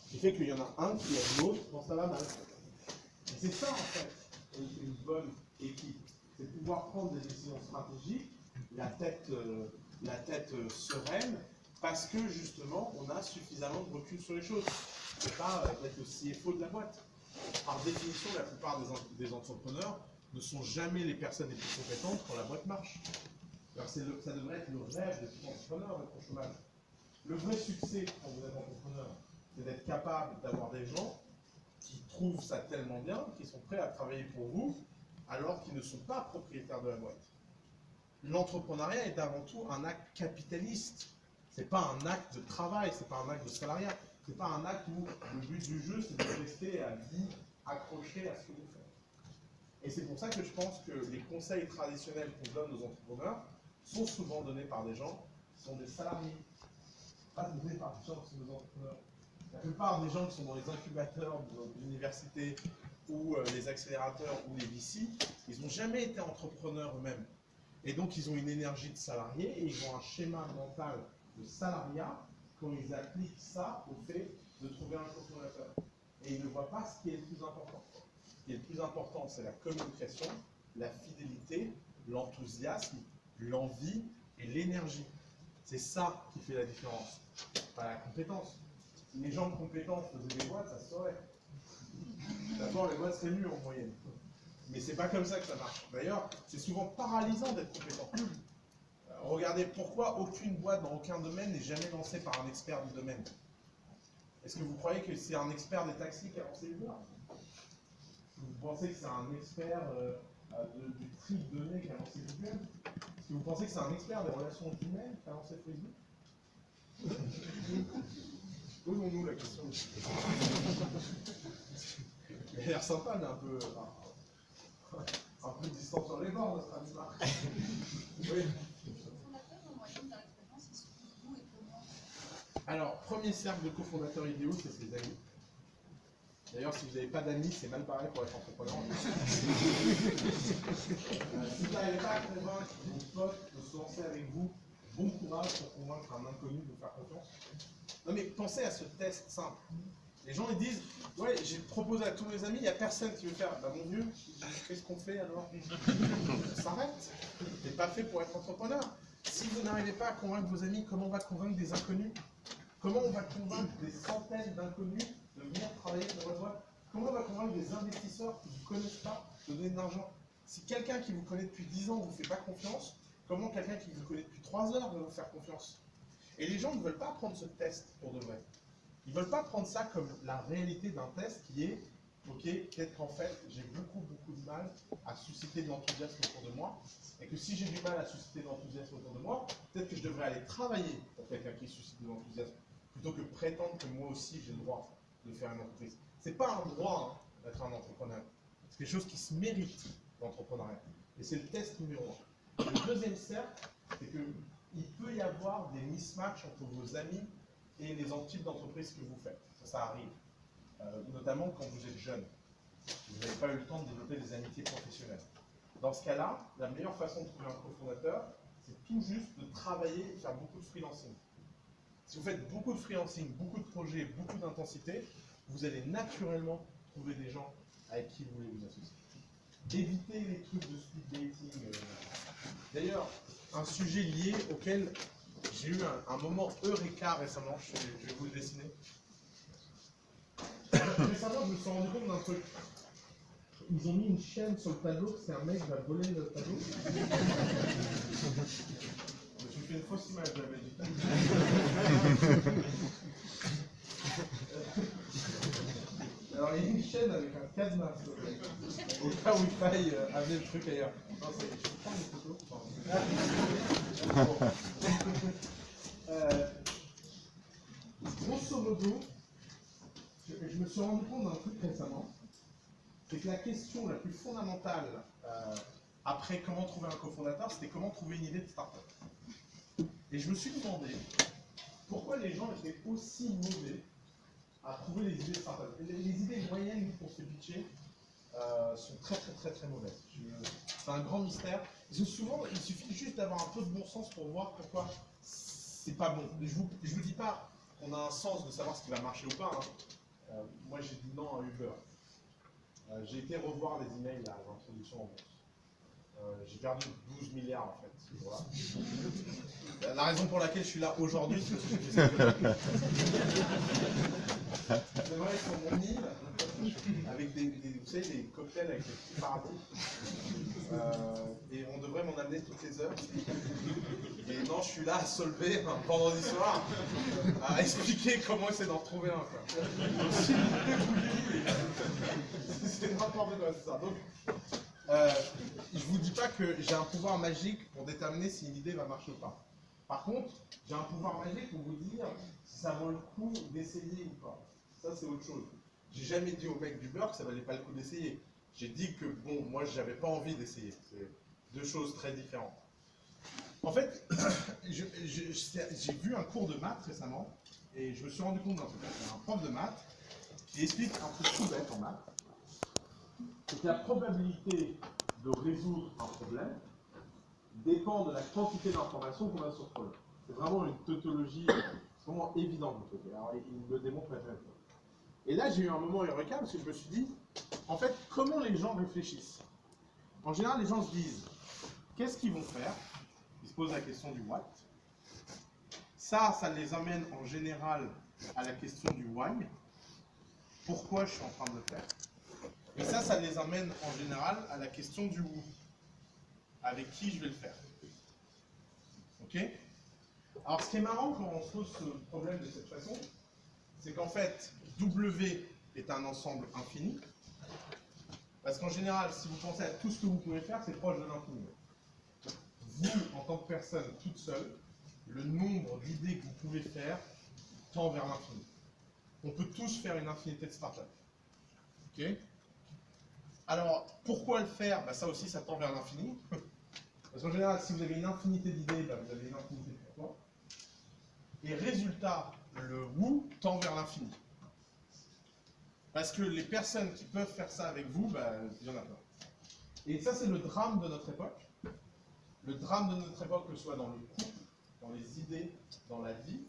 Ce qui fait qu'il y en a un qui aide l'autre quand ça va mal. Et c'est ça en fait, une bonne équipe. C'est pouvoir prendre des décisions stratégiques, la tête sereine, parce que justement, on a suffisamment de recul sur les choses. c'est pas être le CFO de la boîte. Par définition, la plupart des entrepreneurs ne sont jamais les personnes les plus compétentes quand la boîte marche. Alors ça devrait être le rêve de tout entrepreneur d'être au chômage. Le vrai succès quand vous êtes entrepreneur, c'est d'être capable d'avoir des gens qui trouvent ça tellement bien, qui sont prêts à travailler pour vous, alors qu'ils ne sont pas propriétaires de la boîte. L'entrepreneuriat est avant tout un acte capitaliste. C'est pas un acte de travail, c'est pas un acte de salariat. C'est pas un acte où le but du jeu, c'est de rester à vie accroché à ce que vous faites. Et c'est pour ça que je pense que les conseils traditionnels qu'on donne aux entrepreneurs sont souvent donnés par des gens qui sont des salariés, pas donnés par des gens qui sont des entrepreneurs. La plupart des gens qui sont dans les incubateurs de l'université ou les accélérateurs ou les VC, ils n'ont jamais été entrepreneurs eux-mêmes. Et donc ils ont une énergie de salarié et ils ont un schéma mental de salariat quand ils appliquent ça au fait de trouver un cofondateur. Et ils ne voient pas ce qui est le plus important. Ce qui est le plus important, c'est la communication, la fidélité, l'enthousiasme, l'envie et l'énergie. C'est ça qui fait la différence, pas la compétence. Si les gens compétents faisaient des boîtes, ça se saurait. D'abord, les boîtes seraient nues en moyenne. Mais c'est pas comme ça que ça marche. D'ailleurs, c'est souvent paralysant d'être compétent. Regardez pourquoi aucune boîte dans aucun domaine n'est jamais lancée par un expert du domaine. Est-ce que vous croyez que c'est un expert des taxis qui a lancé Uber? Vous pensez que c'est un expert du tri de données qui a lancé Google? Est-ce que vous pensez que c'est un expert des relations humaines qui a lancé Facebook? Posons-nous la question. Il a l'air sympa, mais un peu distant sur les bords, notre ami Marc. Oui. Alors, premier cercle de cofondateurs idéaux, c'est ses amis. D'ailleurs, si vous n'avez pas d'amis, c'est mal barré pour être entrepreneur. Si vous n'arrivez pas à convaincre vos potes de se lancer avec vous, bon courage pour convaincre un inconnu de vous faire confiance. Non mais pensez à ce test simple. Les gens ils disent, ouais, j'ai proposé à tous mes amis, il n'y a personne qui veut faire. Bah mon vieux, qu'est-ce qu'on fait alors? S'arrête. T'es pas fait pour être entrepreneur. Si vous n'arrivez pas à convaincre vos amis, comment on va convaincre des inconnus? Comment on va convaincre des centaines d'inconnus de venir travailler dans votre boîte? Comment on va convaincre des investisseurs qui ne vous connaissent pas de donner de l'argent? Si quelqu'un qui vous connaît depuis 10 ans ne vous fait pas confiance, comment quelqu'un qui vous connaît depuis 3 heures va vous faire confiance? Et les gens ne veulent pas prendre ce test pour de vrai. Ils ne veulent pas prendre ça comme la réalité d'un test qui est ok, peut-être qu'en fait, j'ai beaucoup de mal à susciter de l'enthousiasme autour de moi, et que si j'ai du mal à susciter de l'enthousiasme autour de moi, peut-être que je devrais aller travailler pour quelqu'un qui suscite de l'enthousiasme, plutôt que prétendre que moi aussi j'ai le droit de faire une entreprise. C'est pas un droit d'être un entrepreneur, c'est quelque chose qui se mérite, l'entrepreneuriat. Et c'est le test numéro 1. Le deuxième cercle, c'est qu'il peut y avoir des mismatchs entre vos amis et les types d'entreprises que vous faites. Ça arrive. Notamment quand vous êtes jeune. Vous n'avez pas eu le temps de développer des amitiés professionnelles. Dans ce cas-là, la meilleure façon de trouver un cofondateur, c'est tout juste de travailler et de faire beaucoup de freelancing. Si vous faites beaucoup de freelancing, beaucoup de projets, beaucoup d'intensité, vous allez naturellement trouver des gens avec qui vous voulez vous associer. Évitez les trucs de speed dating. D'ailleurs, un sujet lié auquel j'ai eu un moment eureka récemment, je vais vous le dessiner. Récemment, je me suis rendu compte d'un truc. Ils ont mis une chaîne sur le tableau, c'est un mec qui va voler le tableau. Je me suis fait une fausse image de la Belgique. Alors, il y a une chaîne avec un cadenas, au cas où il faille amener le truc ailleurs. Non, je peux prendre des photos. Grosso modo, je me suis rendu compte d'un truc récemment, c'est que la question la plus fondamentale après comment trouver un cofondateur, c'était comment trouver une idée de start-up. Et je me suis demandé pourquoi les gens étaient aussi mauvais à trouver les idées de start-up. Les idées moyennes pour se pitcher sont très mauvaises. C'est un grand mystère. Souvent, il suffit juste d'avoir un peu de bon sens pour voir pourquoi c'est pas bon. Je vous dis pas qu'on a un sens de savoir ce qui va marcher ou pas. Hein. Moi, j'ai dit non à Uber. J'ai été revoir les emails à l'introduction en bourse. J'ai perdu 12 milliards en fait. Voilà. La raison pour laquelle je suis là aujourd'hui, c'est parce que j'ai j'aimerais être sur mon île avec vous savez, des cocktails avec des petits paradis. Et on devrait m'en amener toutes les heures. Et non, je suis là à se lever un vendredi soir à expliquer comment essayer d'en retrouver un. Quoi. Donc, si vous voulez, c'est n'importe quoi, c'est ça. Donc, je vous dis pas que j'ai un pouvoir magique pour déterminer si une idée va marcher ou pas. Par contre, j'ai un pouvoir magique pour vous dire si ça vaut le coup d'essayer ou pas. Ça, c'est autre chose. J'ai jamais dit au mec du beurre que ça valait pas le coup d'essayer. J'ai dit que, bon, moi, j'avais pas envie d'essayer. C'est deux choses très différentes. En fait, j'ai vu un cours de maths récemment, et je me suis rendu compte d'un truc. C'est un prof de maths qui explique un truc tout bête en maths. C'est que la probabilité de résoudre un problème dépend de la quantité d'informations qu'on a sur le problème. C'est vraiment une tautologie vraiment évidente de côté. Alors, il le démontre très bien. Et là, j'ai eu un moment eureka parce que je me suis dit, en fait, comment les gens réfléchissent? En général, les gens se disent, qu'est-ce qu'ils vont faire? Ils se posent la question du what. Ça les amène en général à la question du why. Pourquoi je suis en train de le faire? Et ça les amène en général à la question du who. Avec qui je vais le faire. Ok? Alors, ce qui est marrant quand on se pose ce problème de cette façon, c'est qu'en fait, W est un ensemble infini. Parce qu'en général, si vous pensez à tout ce que vous pouvez faire, c'est proche de l'infini. Vous, en tant que personne toute seule, le nombre d'idées que vous pouvez faire tend vers l'infini. On peut tous faire une infinité de startups. Ok? Alors, pourquoi le faire? Ça aussi, ça tend vers l'infini. Parce qu'en général, si vous avez une infinité d'idées, vous avez une infinité de pourquoi. Et résultat, le who tend vers l'infini. Parce que les personnes qui peuvent faire ça avec vous, il y en a plein. Et ça, c'est le drame de notre époque. Le drame de notre époque, que ce soit dans le couple, dans les idées, dans la vie,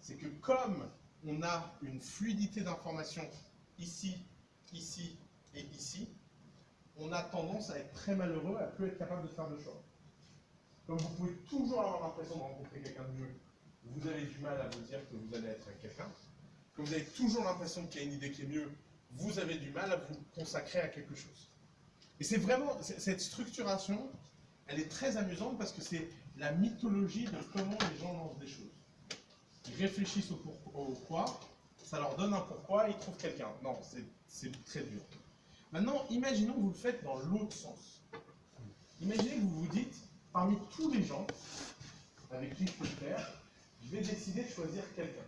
c'est que comme on a une fluidité d'informations ici, ici et ici, on a tendance à être très malheureux, à ne plus être capable de faire de choix. Comme vous pouvez toujours avoir l'impression de rencontrer quelqu'un de mieux, vous avez du mal à vous dire que vous allez être avec quelqu'un. Comme vous avez toujours l'impression qu'il y a une idée qui est mieux, vous avez du mal à vous consacrer à quelque chose. Et c'est vraiment, cette structuration, elle est très amusante parce que c'est la mythologie de comment les gens lancent des choses. Ils réfléchissent au pourquoi, ça leur donne un pourquoi et ils trouvent quelqu'un. Non, c'est très dur. Maintenant, imaginons que vous le faites dans l'autre sens. Imaginez que vous vous dites, parmi tous les gens avec qui je peux le faire, je vais décider de choisir quelqu'un.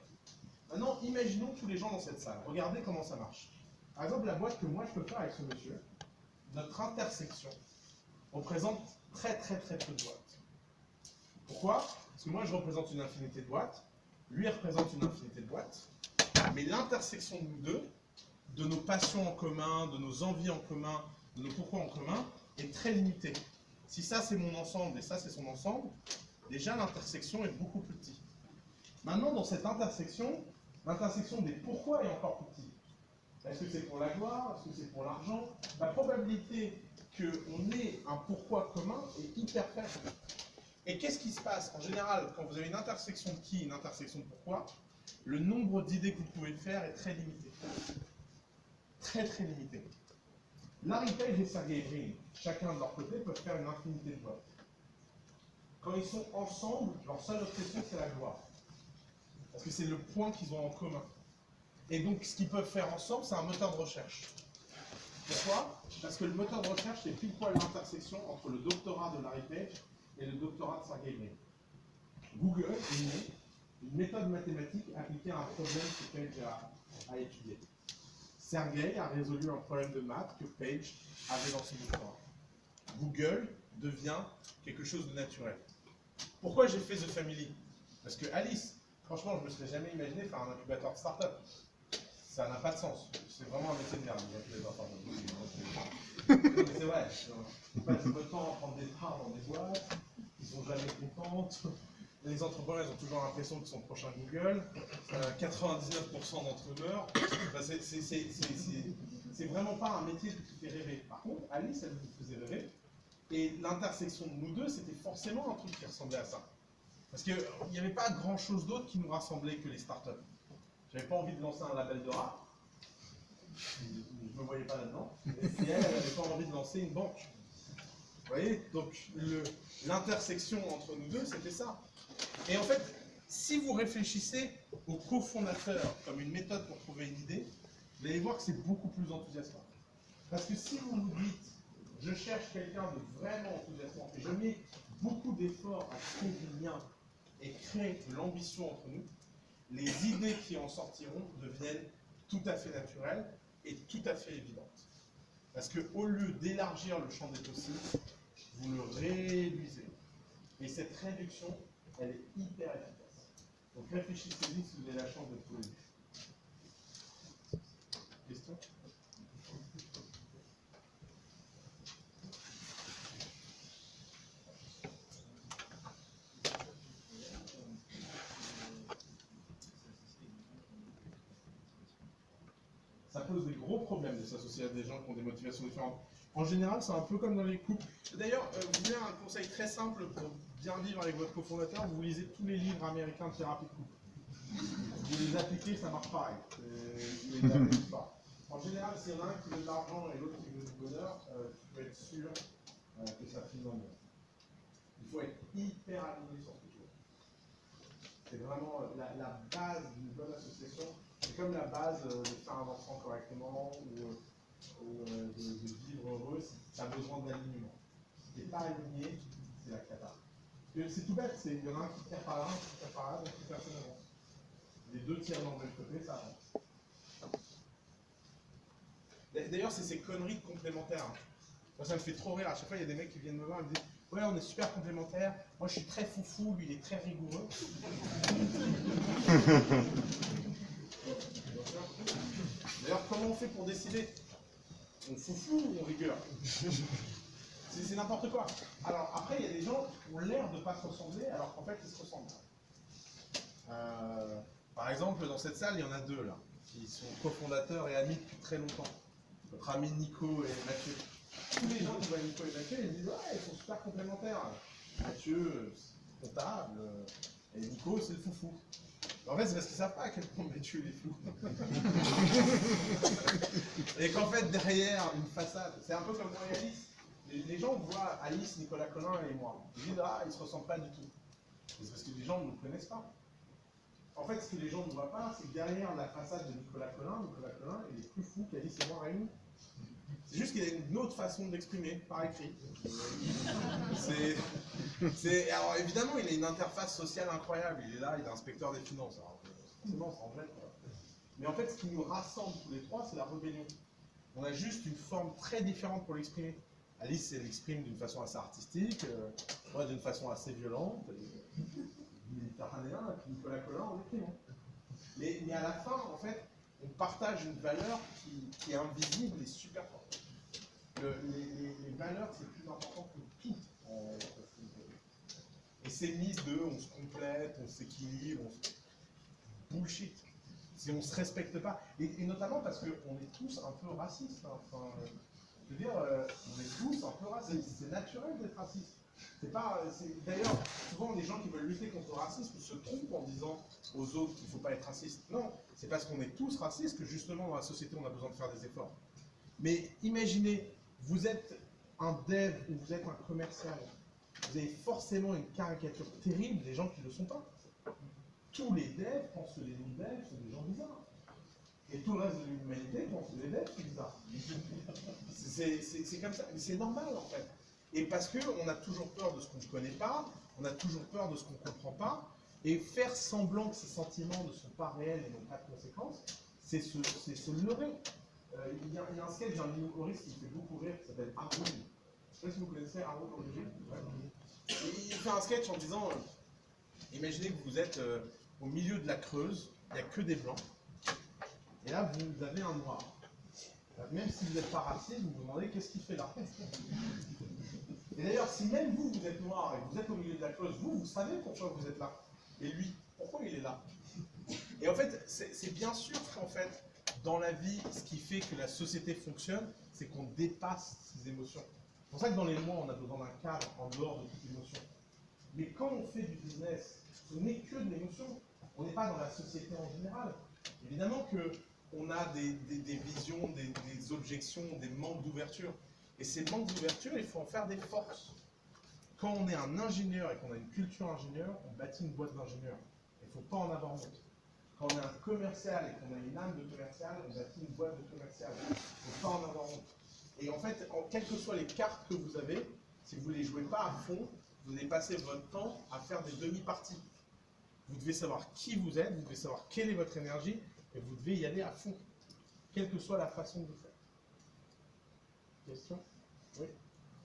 Maintenant, imaginons tous les gens dans cette salle. Regardez comment ça marche. Par exemple, la boîte que moi je peux faire avec ce monsieur, notre intersection représente très très très peu de boîtes. Pourquoi? Parce que moi je représente une infinité de boîtes, lui représente une infinité de boîtes, mais l'intersection de nous deux, de nos passions en commun, de nos envies en commun, de nos pourquoi en commun, est très limitée. Si ça c'est mon ensemble et ça c'est son ensemble, déjà l'intersection est beaucoup plus petite. Maintenant dans cette intersection, l'intersection des pourquoi est encore plus petite. Est-ce que c'est pour la gloire? Est-ce que c'est pour l'argent? La probabilité qu'on ait un pourquoi commun est hyper faible. Et qu'est-ce qui se passe? En général, quand vous avez une intersection de qui, une intersection de pourquoi, le nombre d'idées que vous pouvez faire est très limité. Très très limité. Larry Page et Sergey Brin, chacun de leur côté, peuvent faire une infinité de boîtes. Quand ils sont ensemble, leur seule obsession c'est la gloire. Parce que c'est le point qu'ils ont en commun. Et donc, ce qu'ils peuvent faire ensemble, c'est un moteur de recherche. Pourquoi? Parce que le moteur de recherche, c'est pile poil l'intersection entre le doctorat de Larry Page et le doctorat de Sergey Brin. Google est né une méthode mathématique appliquée à un problème que Page a étudié. Sergey a résolu un problème de maths que Page avait dans son doctorat. Google devient quelque chose de naturel. Pourquoi j'ai fait The Family? Parce que Alice, franchement, je ne me serais jamais imaginé faire un incubateur de start-up. Ça n'a pas de sens. C'est vraiment un métier de merde, l'incubateur de start-up. C'est vrai. Ils passent votre temps à prendre des parts dans des boîtes, ils sont jamais contentes. Les entrepreneurs, ils ont toujours l'impression qu'ils sont prochains Google. 99% d'entre eux meurent. Enfin, c'est vraiment pas un métier qui fait rêver. Par contre, Alice, elle vous faisait rêver. Et l'intersection de nous deux, c'était forcément un truc qui ressemblait à ça. Parce qu'il n'y avait pas grand-chose d'autre qui nous rassemblait que les startups. J'avais pas envie de lancer un label de rap. je ne me voyais pas là-dedans. Et elle n'avait pas envie de lancer une banque. Vous voyez? Donc l'intersection entre nous deux, c'était ça. Et en fait, si vous réfléchissez au cofondateur comme une méthode pour trouver une idée, vous allez voir que c'est beaucoup plus enthousiasmant. Parce que si vous vous dites, je cherche quelqu'un de vraiment enthousiasmant, et je mets beaucoup d'efforts à créer du lien et créer de l'ambition entre nous, les idées qui en sortiront deviennent tout à fait naturelles et tout à fait évidentes. Parce qu'au lieu d'élargir le champ des possibles, vous le réduisez. Et cette réduction, elle est hyper efficace. Donc réfléchissez-y si vous avez la chance de trouver. Question? Ça pose des gros problèmes de s'associer à des gens qui ont des motivations différentes. En général, c'est un peu comme dans les couples. D'ailleurs, vous voulez un conseil très simple pour bien vivre avec votre cofondateur, vous lisez tous les livres américains de thérapie de couple. Vous les appliquez, ça marche pareil. Vous les appliquez pas. En général, s'il y en a un qui veut de l'argent et l'autre qui veut du bonheur, tu peux être sûr que ça finit en bon. Il faut être hyper aligné sur ce que tu veux. C'est vraiment la base d'une bonne association. C'est comme la base de faire un enfant correctement ou de vivre heureux. Tu as besoin d'alignement. Si tu n'es pas aligné, c'est la cata. C'est tout bête, il y en a un qui tire par là, un qui tire par là, donc plus personne n'avance. Les deux tirent dans le même côté, ça avance. D'ailleurs, c'est ces conneries complémentaires. Moi, ça me fait trop rire. À chaque fois, il y a des mecs qui viennent me voir et me disent « Ouais, on est super complémentaires. Moi, je suis très foufou, lui, il est très rigoureux. » D'ailleurs, comment on fait pour décider? On foufou ou on rigueur? C'est n'importe quoi. Alors, après, il y a des gens qui ont l'air de ne pas se ressembler, alors qu'en fait, ils se ressemblent. Par exemple, dans cette salle, il y en a deux, là, qui sont cofondateurs et amis depuis très longtemps. Notre ami Nico et Mathieu. Tous les gens qui voient Nico et Mathieu, ils disent « Ouais, ils sont super complémentaires. Mathieu, c'est comptable, et Nico, c'est le foufou. » En fait, c'est parce qu'ils ne savent pas à quel point Mathieu est fou. Et qu'en fait, derrière une façade, c'est un peu comme moi et Alice. Les gens voient Alice, Nicolas Collin et moi. Ils disent « Ah, ils ne se ressemblent pas du tout. » C'est parce que les gens ne nous connaissent pas. En fait, ce que les gens ne voient pas, c'est que derrière la façade de Nicolas Collin, il est plus fou qu'Alice et moi réunis. C'est juste qu'il a une autre façon d'exprimer, par écrit. Alors évidemment, il a une interface sociale incroyable. Il est là, il est inspecteur des finances. Alors, forcément, ça en jette. Mais en fait, ce qui nous rassemble tous les trois, c'est la rébellion. On a juste une forme très différente pour l'exprimer. Alice, elle l'exprime d'une façon assez artistique, moi d'une façon assez violente, méditerranéen, et puis Nicolas Collin en écrivant. Mais à la fin, en fait, on partage une valeur qui est invisible et super forte. Les valeurs, c'est plus important que tout. Et ces mises de on se complète, on s'équilibre, bullshit. Si on ne se respecte pas. Et notamment parce qu'on est tous un peu racistes. Hein. Enfin, je veux dire, on est tous un peu racistes. C'est naturel d'être raciste. D'ailleurs, souvent les gens qui veulent lutter contre le racisme se trompent en disant aux autres qu'il ne faut pas être raciste. Non, c'est parce qu'on est tous racistes que justement dans la société on a besoin de faire des efforts. Mais imaginez, vous êtes un dev ou vous êtes un commercial, vous avez forcément une caricature terrible des gens qui ne le sont pas. Tous les devs pensent que les non-devs sont des gens bizarres. Et tout le reste de l'humanité pense que les devs sont bizarres. C'est comme ça, mais c'est normal en fait. Et parce qu'on a toujours peur de ce qu'on ne connaît pas, on a toujours peur de ce qu'on ne comprend pas, et faire semblant que ces sentiments ne sont pas réels et n'ont pas de conséquences, c'est se leurrer. Il y a un sketch d'un humoriste qui me fait beaucoup rire, qui s'appelle Haroun. Je ne sais pas si vous connaissez Haroun Origé. Il fait un sketch en disant, imaginez que vous êtes au milieu de la Creuse, il n'y a que des blancs, et là vous avez un noir. Même si vous n'êtes pas raciste, vous vous demandez qu'est-ce qu'il fait là. Et d'ailleurs, si même vous, vous êtes noir et que vous êtes au milieu de la Creuse, vous savez pourquoi vous êtes là. Et lui, pourquoi il est là? Et en fait, c'est bien sûr qu'en fait, dans la vie, ce qui fait que la société fonctionne, c'est qu'on dépasse ses émotions. C'est pour ça que dans les lois, on a besoin d'un cadre en dehors de toute émotion. Mais quand on fait du business, ce n'est que de l'émotion. On n'est pas dans la société en général. Évidemment que on a des visions, des objections, des manques d'ouverture. Et ces manques d'ouverture, il faut en faire des forces. Quand on est un ingénieur et qu'on a une culture ingénieur, on bâtit une boîte d'ingénieurs. Il ne faut pas en avoir honte. Quand on est un commercial et qu'on a une âme de commercial, on bâtit une boîte de commercial. Il ne faut pas en avoir honte. Et en fait, quelles que soient les cartes que vous avez, si vous ne les jouez pas à fond, vous allez passer votre temps à faire des demi-parties. Vous devez savoir qui vous êtes, vous devez savoir quelle est votre énergie, et vous devez y aller à fond, quelle que soit la façon de le faire. Question? Oui?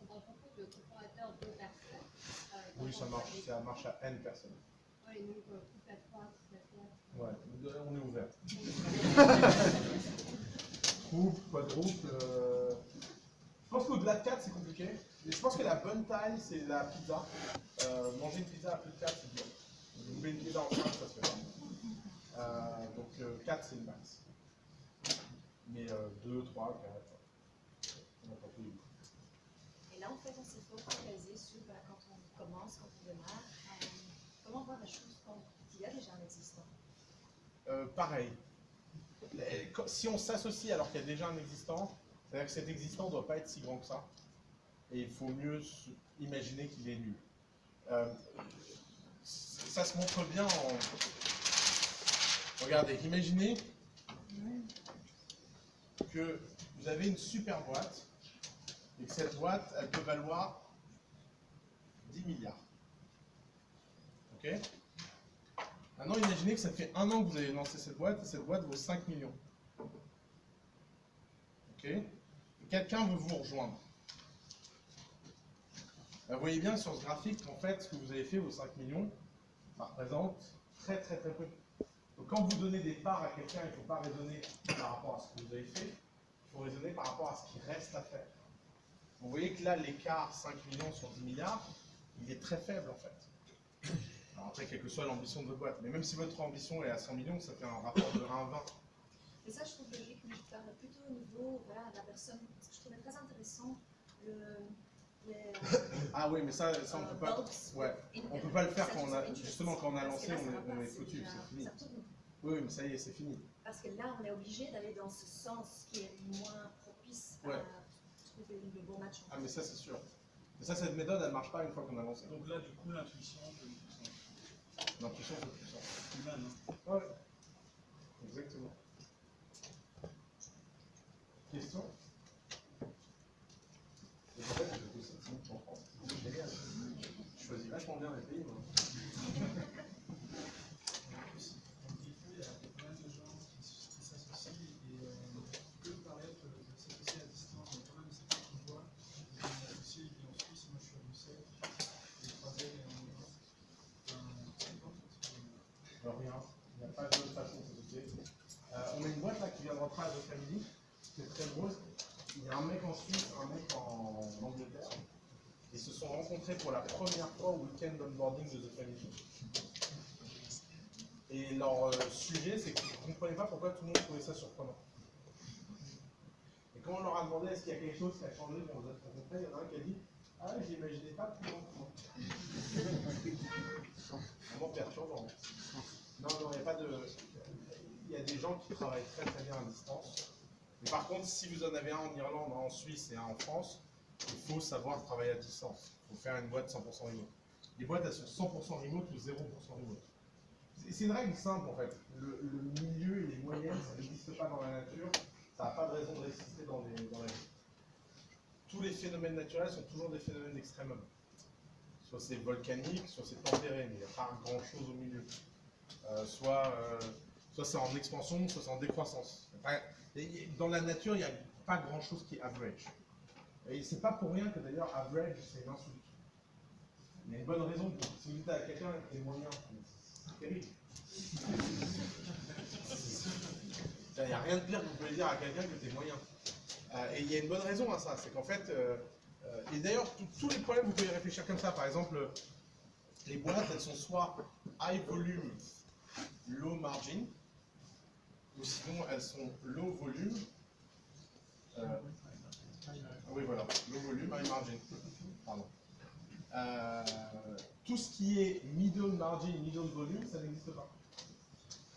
Dans beaucoup de cofondateurs de personnes. Oui, ça marche à N personnes. Oui, donc coupe à 3, coupe à 4. Ouais, on est ouvert. Groupe, pas de groupe. Je pense qu'au-delà de 4, c'est compliqué. Mais je pense que la bonne taille, c'est la pizza. Manger une pizza à plus de 4, c'est dur. Vous voulez une pizza en 5, ça se fait pas. Donc 4, c'est le max. Mais 2, 3, 4, on n'a pas tous les goûts. Et là, en fait, on s'est focalisé sur quand on commence, quand on démarre, comment voir la chose quand il y a déjà un existant. Pareil. Si on s'associe alors qu'il y a déjà un existant, c'est-à-dire que cet existant ne doit pas être si grand que ça. Et il faut mieux imaginer qu'il est nul. Ça se montre bien en... Regardez, imaginez que vous avez une super boîte et que cette boîte, elle peut valoir 10 milliards. Ok? Maintenant, imaginez que ça fait 1 an que vous avez lancé cette boîte et cette boîte vaut 5 millions. Ok? Et quelqu'un veut vous rejoindre. Vous voyez bien sur ce graphique qu'en fait, ce que vous avez fait, vos 5 millions, ça représente très très très peu. Donc quand vous donnez des parts à quelqu'un, il ne faut pas raisonner par rapport à ce que vous avez fait, il faut raisonner par rapport à ce qui reste à faire. Vous voyez que là, l'écart 5 millions sur 10 milliards, il est très faible en fait. Alors après, quelle que soit l'ambition de votre boîte, mais même si votre ambition est à 100 millions, ça fait un rapport de 1 à 20. Et ça, je trouve logique, mais je parle plutôt au niveau voilà, de la personne, parce que je trouvais très intéressant Ah oui, mais ça on peut pas. Ouais, on peut pas le faire quand on a justement quand on a lancé, on est foutu, c'est fini. Oui, mais ça y est, c'est fini. Parce que là, on est obligé d'aller dans ce sens qui est moins propice à trouver le bon match. Ah mais ça c'est sûr. Mais ça, cette méthode, elle marche pas une fois qu'on a lancé. Donc là, du coup, l'intuition, L'intuition, c'est plus ça. humaine. Hein. Ouais. Exactement. Question? Et en fait, je fais ça en France. C'est génial. Je choisis vachement bien les pays, moi. En plus, donc, du coup, il y a pas mal de gens qui s'associent et peut paraître de s'associer à distance. Il y a quand même certains qui voient. Ils sont associés, ils vivent en Suisse, moi je suis à Bruxelles. Et je croisais en Europe. Alors rien, il n'y a pas d'autre façon de s'associer. On a une boîte là qui vient de rentrer à The Family, c'est très drôle. Il y a un mec en Suisse, un mec en Angleterre. Ils se sont rencontrés pour la première fois au week-end d'onboarding de The Family. Et leur sujet, c'est qu'ils ne comprenaient pas pourquoi tout le monde trouvait ça surprenant. Et quand on leur a demandé est-ce qu'il y a quelque chose qui a changé quand vous êtes rencontrés, il y en a un qui a dit ah, j'imaginais pas plus longtemps. Vraiment perturbant. Non, il n'y a pas de. Il y a des gens qui travaillent très très bien à distance. Mais par contre, si vous en avez un en Irlande, un en Suisse et un en France, il faut savoir travailler à distance. Il faut faire une boîte 100% remote. Les boîtes, elles sont 100% remote ou 0% remote. C'est une règle simple en fait. Le milieu et les moyennes, ça n'existe pas dans la nature. Ça n'a pas de raison de résister dans la vie. Tous les phénomènes naturels sont toujours des phénomènes d'extrémum. Soit c'est volcanique, soit c'est tempéré, mais il n'y a pas grand-chose au milieu. Soit c'est en expansion, soit c'est en décroissance. Dans la nature, il n'y a pas grand-chose qui est average. Et c'est pas pour rien que d'ailleurs average, c'est une insulte. Il y a une bonne raison pour si vous dites à quelqu'un qui est moyen, c'est terrible. Il n'y a rien de pire que vous pouvez dire à quelqu'un que tu es moyen. Et il y a une bonne raison à ça, c'est qu'en fait, et d'ailleurs, tous les problèmes, vous pouvez y réfléchir comme ça. Par exemple, les boîtes, elles sont soit high volume, low margin, ou sinon elles sont low volume. Oui, voilà, low volume, high margin. Pardon. Tout ce qui est middle margin, middle volume, ça n'existe pas.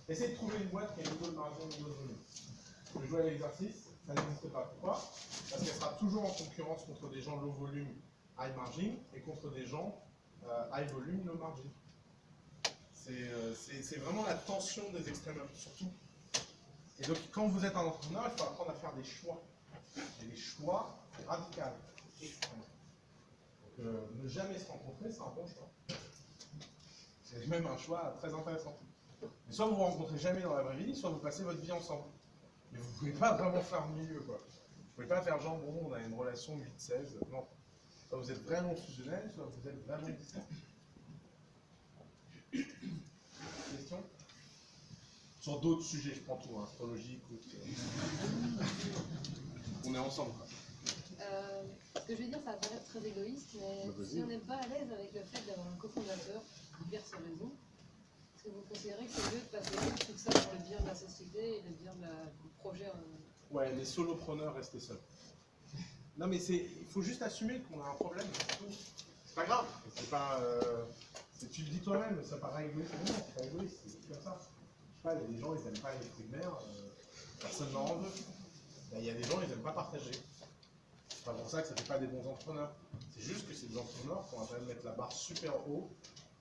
Essayez de trouver une boîte qui a middle margin, middle volume. jouez à l'exercice, ça n'existe pas. Pourquoi? Parce qu'elle sera toujours en concurrence contre des gens low volume, high margin, et contre des gens high volume, low margin. C'est vraiment la tension des extrêmes, surtout. Et donc, quand vous êtes un entrepreneur, il faut apprendre à faire des choix. Et des choix radicaux, extrêmes. Donc, ne jamais se rencontrer, c'est un bon choix. C'est même un choix très intéressant. Mais soit vous vous rencontrez jamais dans la vraie vie, soit vous passez votre vie ensemble. Mais vous ne pouvez pas vraiment faire milieu, quoi. Vous ne pouvez pas faire genre, bon, on a une relation 8-16. Non. Soit vous êtes vraiment fusionnel, soit vous êtes vraiment distant. Question? Sur d'autres sujets, je prends tout, hein, astrologie, écoute. On est ensemble, quoi. Ce que je vais dire, ça va paraître très égoïste, mais si on n'est pas à l'aise avec le fait d'avoir un cofondateur qui gère ses réseaux, est-ce que vous considérez que c'est mieux de passer tout ça pour le bien de la société et le bien du projet Ouais, les solopreneurs, restez seuls. Non, mais il faut juste assumer qu'on a un problème, c'est tout. C'est pas grave, c'est pas... tu le dis toi-même, ça paraît égoïste, mais non, c'est pas égoïste, c'est comme ça. Je sais pas, il y a des gens, ils n'aiment pas les primaires, personne n'en veut. Ben, il y a des gens, ils n'aiment pas partager. C'est pas pour ça que ça fait pas des bons entrepreneurs. C'est juste que c'est des entrepreneurs qui ont intérêt de mettre la barre super haut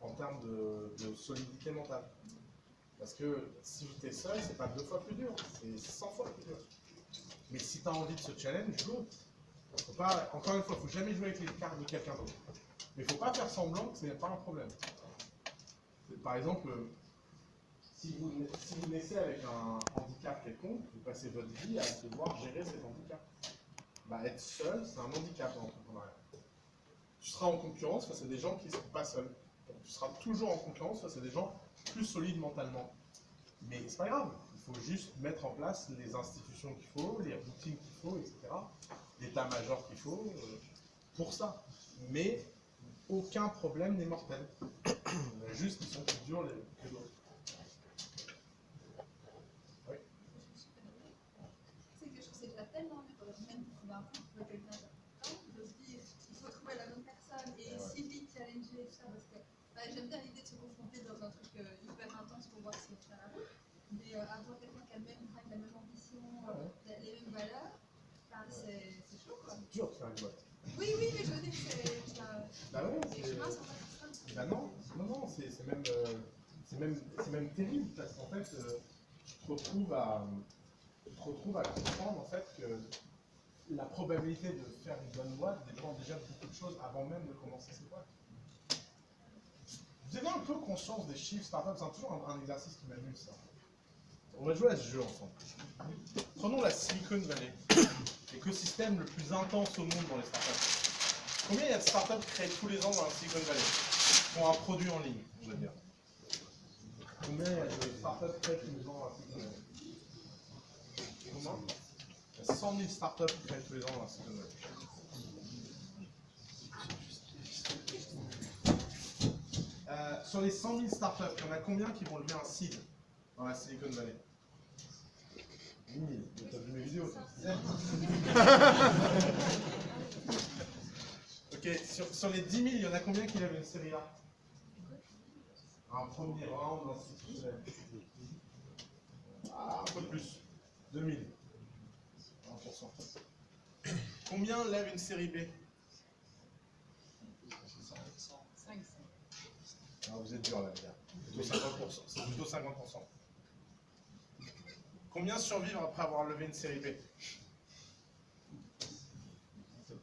en termes de solidité mentale. Parce que si tu es seul, c'est pas 2 fois plus dur, c'est 100 fois plus dur. Mais si tu as envie de ce challenge, joue. Faut pas, encore une fois, il ne faut jamais jouer avec les cartes de quelqu'un d'autre. Mais il ne faut pas faire semblant que ce n'est pas un problème. Par exemple, si vous naissez avec un handicap quelconque, vous passez votre vie à devoir gérer cet handicap. Bah, être seul, c'est un handicap dans l'entrepreneuriat. Tu seras en concurrence face à des gens qui ne sont pas seuls. Donc, tu seras toujours en concurrence face à des gens plus solides mentalement. Mais c'est pas grave, il faut juste mettre en place les institutions qu'il faut, les routines qu'il faut, etc. L'état-major qu'il faut pour ça. Mais aucun problème n'est mortel. Il y a juste qui sont plus durs que d'autres. Oui. C'est que je trouve que c'est déjà tellement dur, même pour trouver un couple, quelqu'un d'important, de se dire il faut trouver la bonne personne et si vite challenger tout ça, parce que j'aime bien l'idée de se confronter dans un truc hyper intense pour voir si on tient la route, mais avoir quelqu'un qui a le même drive, la même ambition, les mêmes valeurs, c'est chaud quoi. C'est dur de faire une boîte. Oui, mais je veux dire, c'est. Bah ouais, les chemins sont pas très simples. bah non, c'est même terrible parce qu'en fait, tu te retrouves à comprendre en fait que la probabilité de faire une bonne boîte dépend déjà de beaucoup de choses avant même de commencer cette boîte. Vous avez un peu conscience des chiffres startups, c'est toujours un exercice qui m'amuse ça. On va jouer à ce jeu ensemble. Prenons la Silicon Valley, l'écosystème le plus intense au monde dans les startups. Combien il y a de startups créées tous les ans dans la Silicon Valley pour un produit en ligne, on va dire? Combien il y a de startups créées tous les ans dans la Silicon Valley? Comment? Il y a 100 000 startups créées tous les ans dans la Silicon Valley. Sur les 100 000 startups, il y en a combien qui vont lever un seed dans la Silicon Valley? 10 000. T'as vu mes vidéos, toi? Ok, sur les 10 000, il y en a combien qui lèvent une série A? Un premier round, ainsi de suite. Ah, un peu plus. 2 000. 1%. Combien lève une série B? 5. Ah, vous êtes dur là, les gars. Plutôt 50%. C'est plutôt 50%. Combien survivent après avoir levé une série B?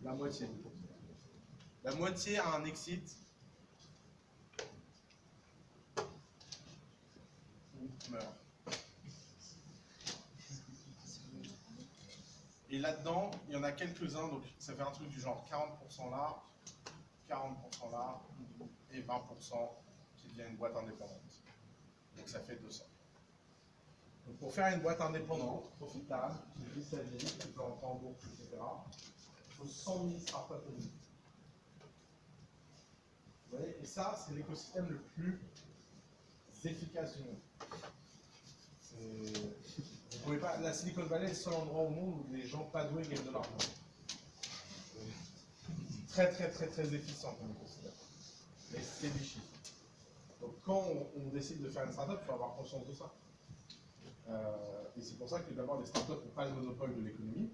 La moitié. La moitié a un exit. Ou meurt. Et là-dedans, il y en a quelques-uns, donc ça fait un truc du genre 40% là, 40% là, et 20% qui devient une boîte indépendante. Donc ça fait 200. Donc pour faire une boîte indépendante, profitable, qui vit sa vie, qui peut entrer en bourse, etc., il faut 100 000 startups au minimum. Vous voyez, et ça, c'est l'écosystème le plus efficace du monde. Vous pouvez pas, la Silicon Valley est le seul endroit au monde où les gens pas doués gagnent de l'argent. Très efficient comme écosystème. Mais c'est des chiffres. Donc quand on décide de faire une startup, il faut avoir conscience de ça. Et c'est pour ça que d'abord les startups n'ont pas le monopole de l'économie.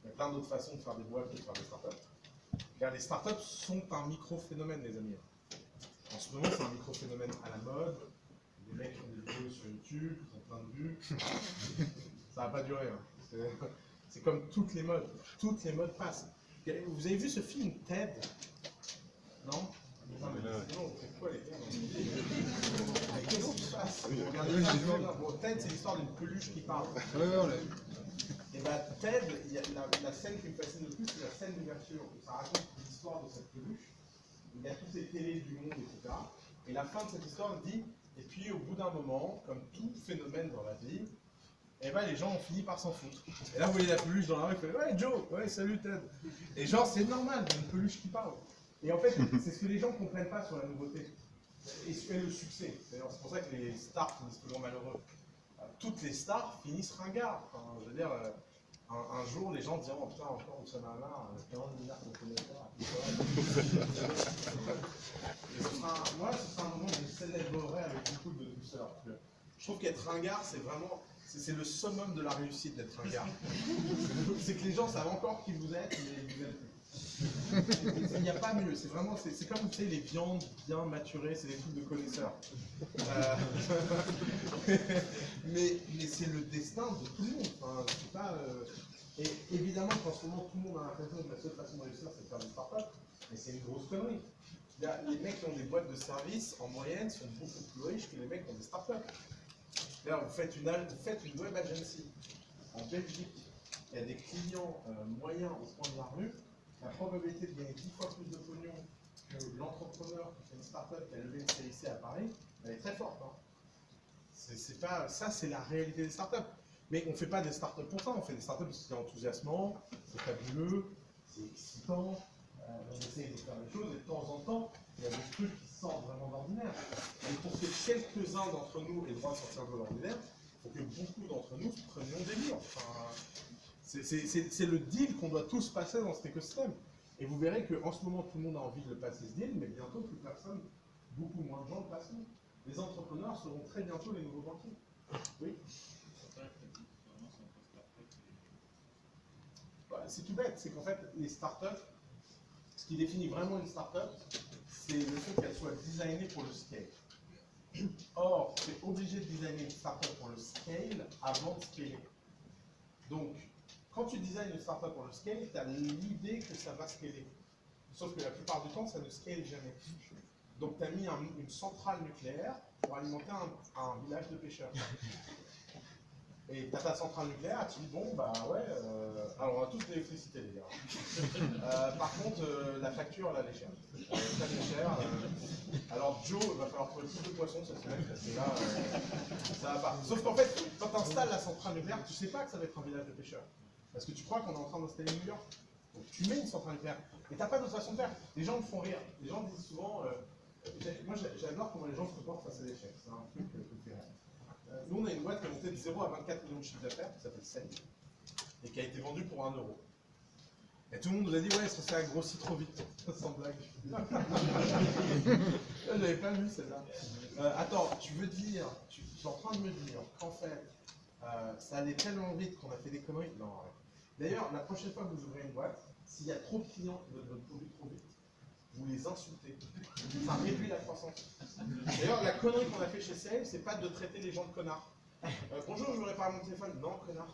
Il y a plein d'autres façons de faire des boîtes que de faire des startups. Car les startups sont un micro-phénomène, les amis. En ce moment, c'est un micro-phénomène à la mode. Les mecs font des vidéos sur YouTube, ils ont plein de vues. Ça va pas durer. Hein. C'est comme toutes les modes. Toutes les modes passent. Vous avez vu ce film TED? Non? Non, mais sinon, vous faites quoi les gars? Mais qu'est-ce qui se passe? Regardez le film. Bon, TED, c'est l'histoire d'une peluche qui parle. Et bah TED, la scène qui me fascine le plus, c'est la scène d'ouverture. Ça raconte l'histoire de cette peluche. Il y a toutes les télés du monde, etc. Et la fin de cette histoire dit, et puis au bout d'un moment, comme tout phénomène dans la vie, et ben les gens ont fini par s'en foutre. Et là vous voyez la peluche dans la rue, il fait ouais Joe, ouais salut Ted. Et genre c'est normal, il y a une peluche qui parle. Et en fait, c'est ce que les gens ne comprennent pas sur la nouveauté. Et le succès. D'ailleurs, c'est pour ça que les stars finissent toujours malheureux. Toutes les stars finissent ringards. Enfin, je veux dire, un jour, les gens diront, oh, putain, encore Oussama Hamar, 40 milliards de connaisseurs. Moi, ce sera un moment où je célébrerai avec beaucoup de douceur. Je trouve qu'être ringard, c'est vraiment, c'est le summum de la réussite d'être ringard. C'est que les gens savent encore qui vous êtes, mais vous êtes plus. Il n'y a pas mieux, c'est vraiment, c'est comme tu sais, les viandes bien maturées, c'est des trucs de connaisseurs. Mais c'est le destin de tout le monde. Enfin, c'est pas, et évidemment qu'en ce moment, tout le monde a l'impression que la seule façon de réussir, c'est de faire des startups, mais c'est une grosse connerie. Les mecs qui ont des boîtes de services, en moyenne, sont beaucoup plus riches que les mecs qui ont des startups. Là, vous faites une web agency en Belgique, il y a des clients moyens au coin de la rue. La probabilité de gagner 10 fois plus de pognon que l'entrepreneur qui fait une start-up qui a levé une série C à Paris, elle est très forte. Hein. C'est pas, ça, c'est la réalité des start-up. Mais on ne fait pas des start-up pour ça, on fait des start-up parce que c'est enthousiasmant, c'est fabuleux, c'est excitant, on essaye de faire des choses et de temps en temps, il y a des trucs qui sortent vraiment d'ordinaire. Et pour que quelques-uns d'entre nous aient le droit de sortir de l'ordinaire, il faut que beaucoup d'entre nous prenions des livres. Enfin, c'est le deal qu'on doit tous passer dans cet écosystème. Et vous verrez qu'en ce moment, tout le monde a envie de le passer ce deal, mais bientôt, plus personne, beaucoup moins de gens le passeront. Les entrepreneurs seront très bientôt les nouveaux banquiers. Oui. C'est tout bête, c'est qu'en fait, les startups, ce qui définit vraiment une startup, c'est le fait qu'elle soit designée pour le scale. Or, tu es obligé de designer une startup pour le scale avant de scaler. Donc, quand tu designes une startup pour le scale, tu as l'idée que ça va scaler. Sauf que la plupart du temps, ça ne scale jamais. Donc, tu as mis une centrale nucléaire pour alimenter un village de pêcheurs. Et tu as ta centrale nucléaire, tu dis bon, bah ouais, alors on a tous de l'électricité, les gars. Par contre, la facture, là, elle est chère. Très chère. Alors, Joe, il va falloir trouver plus de poissons cette semaine, parce que là, ça va pas. Sauf qu'en fait, quand tu installes la centrale nucléaire, tu sais pas que ça va être un village de pêcheurs. Parce que tu crois qu'on est en train d'installer New York. Donc tu mets une centrale nucléaire. Et t'as pas d'autre façon de faire. Les gens me font rire. Les gens disent souvent, moi j'adore comment les gens se comportent face à l'échec. C'est un truc que je fais rire. Nous, on a une boîte qui a monté de 0 à 24 millions de chiffre d'affaires, qui s'appelle Send, et qui a été vendue pour 1 €. Et tout le monde nous a dit, ouais, ça a grossi trop vite. Sans blague. J'avais pas vu celle-là. Attends, tu veux dire, tu es en train de me dire qu'en fait, ça allait tellement vite qu'on a fait des conneries? Non, arrête. D'ailleurs, la prochaine fois que vous ouvrez une boîte, s'il y a trop de clients qui veulent votre produit trop vite, vous les insultez. Ça réduit la croissance. D'ailleurs, la connerie qu'on a fait chez Sales, c'est pas de traiter les gens de connards. Bonjour, je voudrais parler à mon téléphone. Non, connard.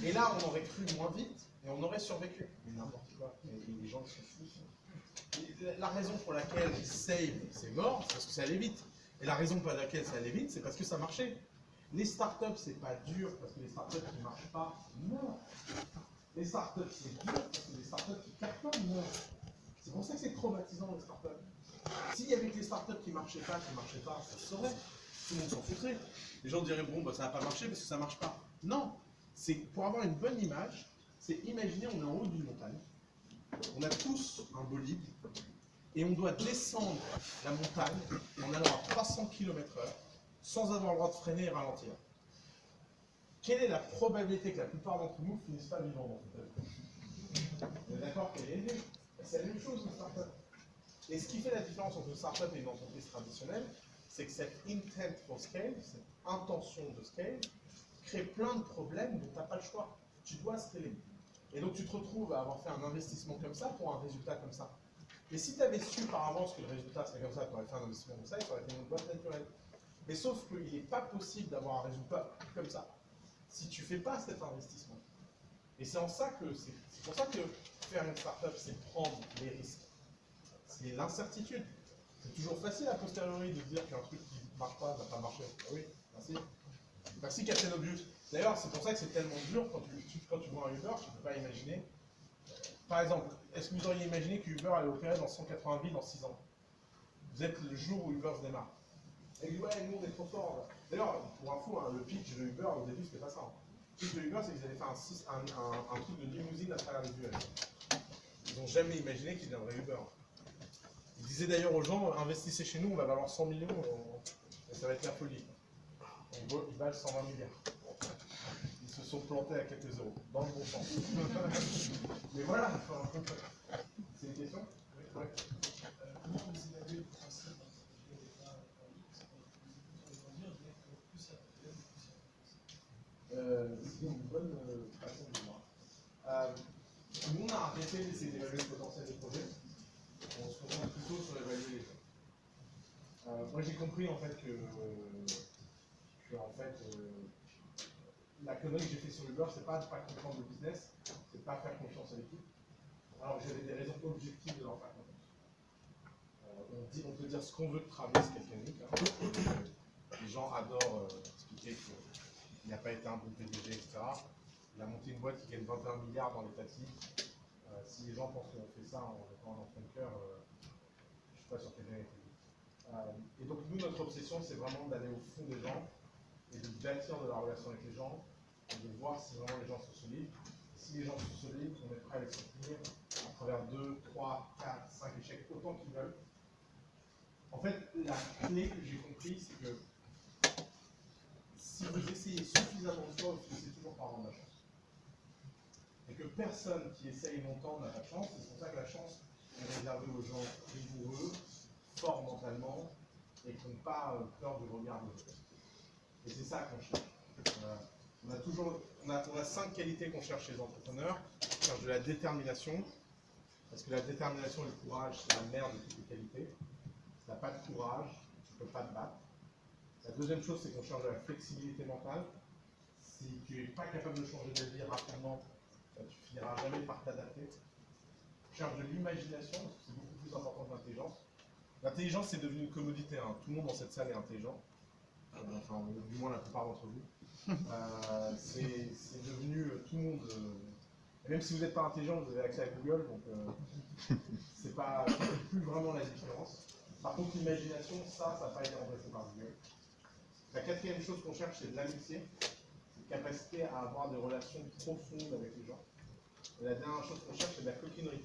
Et là, on aurait cru moins vite et on aurait survécu. Mais n'importe quoi. Et les gens sont fous. Et la raison pour laquelle Save, c'est mort, c'est parce que ça allait vite. Et la raison pour laquelle ça allait vite, c'est parce que ça marchait. Les startups, c'est pas dur parce que les startups qui ne marchent pas. Non. Les startups, c'est dur parce que les startups qui cartonnent. Non. C'est pour ça que c'est traumatisant, les startups. S'il y avait que les startups qui ne marchaient pas, ça se saurait. Tout le monde s'en foutrait. Les gens diraient, bon, bah, ça va pas marcher parce que ça ne marche pas. Non. C'est pour avoir une bonne image, c'est imaginer, on est en haut d'une montagne. On a tous un bolide. Et on doit descendre la montagne en allant à 300 km/h sans avoir le droit de freiner et ralentir. Quelle est la probabilité que la plupart d'entre nous finissent pas vivants dans cette vie? On est d'accord qu'elle est élevée. C'est la même chose une start-up. Et ce qui fait la différence entre une start-up et une entreprise traditionnelle, c'est que cette intent for scale, cette intention de scale, crées plein de problèmes dont tu n'as pas le choix. Tu dois scaler. Et donc tu te retrouves à avoir fait un investissement comme ça pour un résultat comme ça. Et si tu avais su par avance que le résultat serait comme ça, tu aurais fait un investissement comme ça, et ça aurait été une boîte naturelle. Mais sauf qu'il n'est pas possible d'avoir un résultat comme ça si tu ne fais pas cet investissement. Et c'est pour ça que faire une startup, c'est prendre les risques. C'est l'incertitude. C'est toujours facile a posteriori de dire qu'un truc qui ne marche pas va pas marcher. Ah oui, merci. Merci Captain Obvious. D'ailleurs, c'est pour ça que c'est tellement dur quand tu vois un Uber, tu ne peux pas imaginer. Par exemple, est-ce que vous auriez imaginé que Uber allait opérer dans 180 villes dans 6 ans? Vous êtes le jour où Uber se démarre. Et dit, ouais, nous on est trop forts. D'ailleurs, pour info, hein, le pitch de Uber au début, c'était pas ça. Hein. Le pitch de Uber, c'est qu'ils allaient faire un truc de limousine à travers les US. Ils n'ont jamais imaginé qu'ils viendraient Uber. Ils disaient d'ailleurs aux gens, investissez chez nous, on va valoir 100 millions, et ça va être la folie. Ils valent 120 milliards. Ils se sont plantés à quelques euros, dans le bon sens. Mais voilà, c'est une question? Oui, ouais. Comment vous évaluez le français dans le départ en ligne? Parce qu'on va dire que plus ça peut être, plus ça peut être. C'est une bonne façon de voir. Nous, on a arrêté d'essayer d'évaluer le potentiel des projets. On se concentre plutôt sur évaluer les gens. Moi, j'ai compris en fait que la connerie que j'ai fait sur Uber, c'est pas de ne pas comprendre le business, c'est de ne pas faire confiance à l'équipe. Alors j'avais des raisons objectives de leur faire confiance. On peut dire ce qu'on veut de Travis, qui est unique. Hein. Les gens adorent expliquer qu'il n'a pas été un bon PDG, etc. Il a monté une boîte qui gagne 21 milliards dans l'étatique. Si les gens pensent qu'on fait ça en étant un enfant de cœur, je ne suis pas sûr qu'elle ait été dit. Et donc nous, notre obsession, c'est vraiment d'aller au fond des gens et de bâtir de la relation avec les gens et de voir si vraiment les gens sont solides. Et si les gens sont solides, on est prêt à les soutenir à travers 2, 3, 4, 5 échecs, autant qu'ils veulent. En fait, la clé que j'ai compris, c'est que si vous essayez suffisamment de fois, vous finissez toujours par avoir de la chance. Et que personne qui essaye longtemps n'a pas de chance, c'est pour ça que la chance est réservée aux gens rigoureux, forts mentalement, et qui n'ont pas peur du regard de l'autre. Et c'est ça qu'on cherche. On a 5 qualités qu'on cherche chez les entrepreneurs. On cherche de la détermination, parce que la détermination et le courage, c'est la mère de toutes les qualités. Si tu n'as pas de courage, tu ne peux pas te battre. La deuxième chose, c'est qu'on cherche de la flexibilité mentale. Si tu n'es pas capable de changer de vie rapidement, tu finiras jamais par t'adapter. On cherche de l'imagination, parce que c'est beaucoup plus important que l'intelligence. L'intelligence, c'est devenu une commodité. Hein. Tout le monde dans cette salle est intelligent. Enfin, du moins la plupart d'entre vous. C'est devenu tout le monde. Même si vous n'êtes pas intelligent, vous avez accès à Google, donc c'est pas plus vraiment la différence. Par contre, l'imagination, ça n'a pas été remplacé par Google. La quatrième chose qu'on cherche, c'est de l'amitié, une capacité à avoir des relations profondes avec les gens. Et la dernière chose qu'on cherche, c'est de la coquinerie.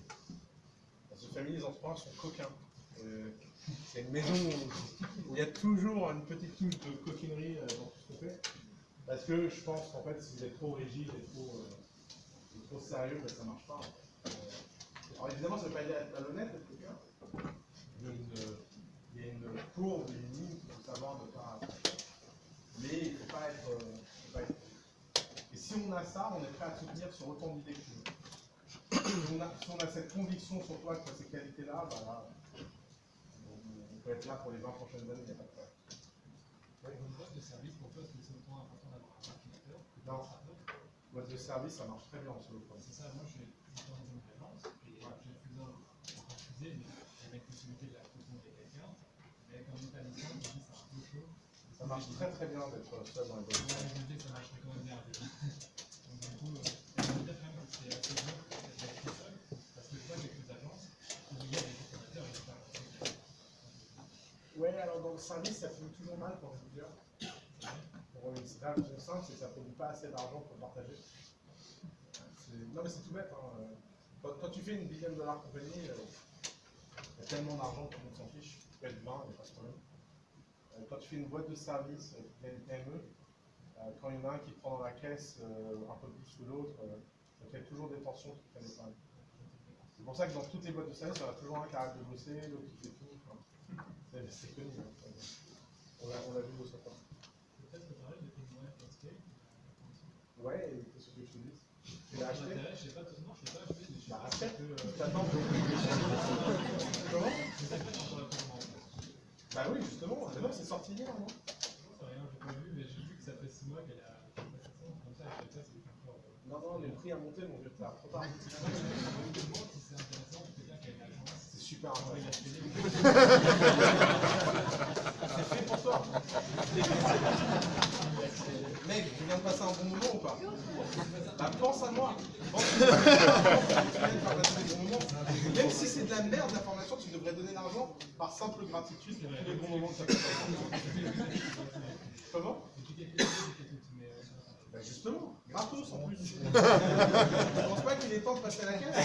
Dans cette famille, les entrepreneurs sont coquins. C'est une maison où il y a toujours une petite touche de coquinerie dans tout ce qu'on fait. Parce que je pense qu'en fait, si vous êtes trop rigide et trop sérieux, ben, ça ne marche pas. Alors évidemment, ça ne veut pas dire être malhonnête, d'être coquin. Il y a une courbe, une ligne qu'il faut savoir ne pas. Mais il ne faut pas être. Et si on a ça, on est prêt à soutenir sur autant d'idées que tu veux. Si on a cette conviction sur toi que tu as ces qualités-là, bah là, on peut être là pour les 20 prochaines années, il n'y a pas de problème. Pour une boîte de service, pour toi, est-ce que c'est autant important d'avoir un marketeur que Non. un startup? Boîte de service, ça marche très bien en solo. C'est ça, moi je suis dans une agence, et j'ai refusé, mais j'avais la possibilité de la recommander quelqu'un, mais comme on est à distance, je me dis c'est un peu chaud. Ça marche très très bien d'être seul dans les boîtes. Ouais, je me dis que ça marcherait quand même bien. Donc du coup, je veux dire quand même que c'est assez dur d'être tout seul, parce que toi, avec les agences, il y a des cofondateurs et des partenaires. Ouais, alors dans le service, ça finit toujours mal quand on est plusieurs. Pour une raison simple, c'est que ça ne produit pas assez d'argent pour partager. Non mais c'est tout bête. Hein. Quand tu fais une $1 billion compagnie, il y a tellement d'argent que tout le monde s'en fiche. Tu peux être 20, il n'y a pas de problème. Quand tu fais une boîte de service, tu fais une PME, quand il y en a un qui te prend dans la caisse un peu plus que l'autre, ça fait toujours des tensions qui prennent pas. C'est pour ça que dans toutes les boîtes de service, il y en a toujours un qui arrête de bosser, l'autre qui fait tout. Enfin, c'est connu. Hein. On l'a vu de ce côté. Peut-être que parler de tes moyens scale, Ouais, et qu'est-ce que je te dis? Tu l'as acheté? Je sais pas, non, je sais pas acheté, mais je Bah, sais achète. que. T'attends que Comment? Je sais pas sur la commande. Bah oui, justement, non, c'est sorti hier, non? Rien, j'ai pas vu, mais j'ai vu que ça fait 6 mois qu'elle a. Comme ça, elle fait ça, c'est encore. Non, non, le prix a monté, mon vieux, t'as trop tard. Si c'est intéressant, je peux dire qu'elle a l'agence. C'est super intéressant. C'est C'est fait pour toi. Mec, tu viens de passer un bon moment ou pas? Bah, pense à moi. Pense à moi. Tu viens de faire passer un bon moment. Même si c'est de la merde l'information, tu devrais donner l'argent par simple gratitude pour tous les bons moments que ça peut passer. Comment? Bah justement, gratos en plus. Je pense pas qu'il est temps de passer à la caisse.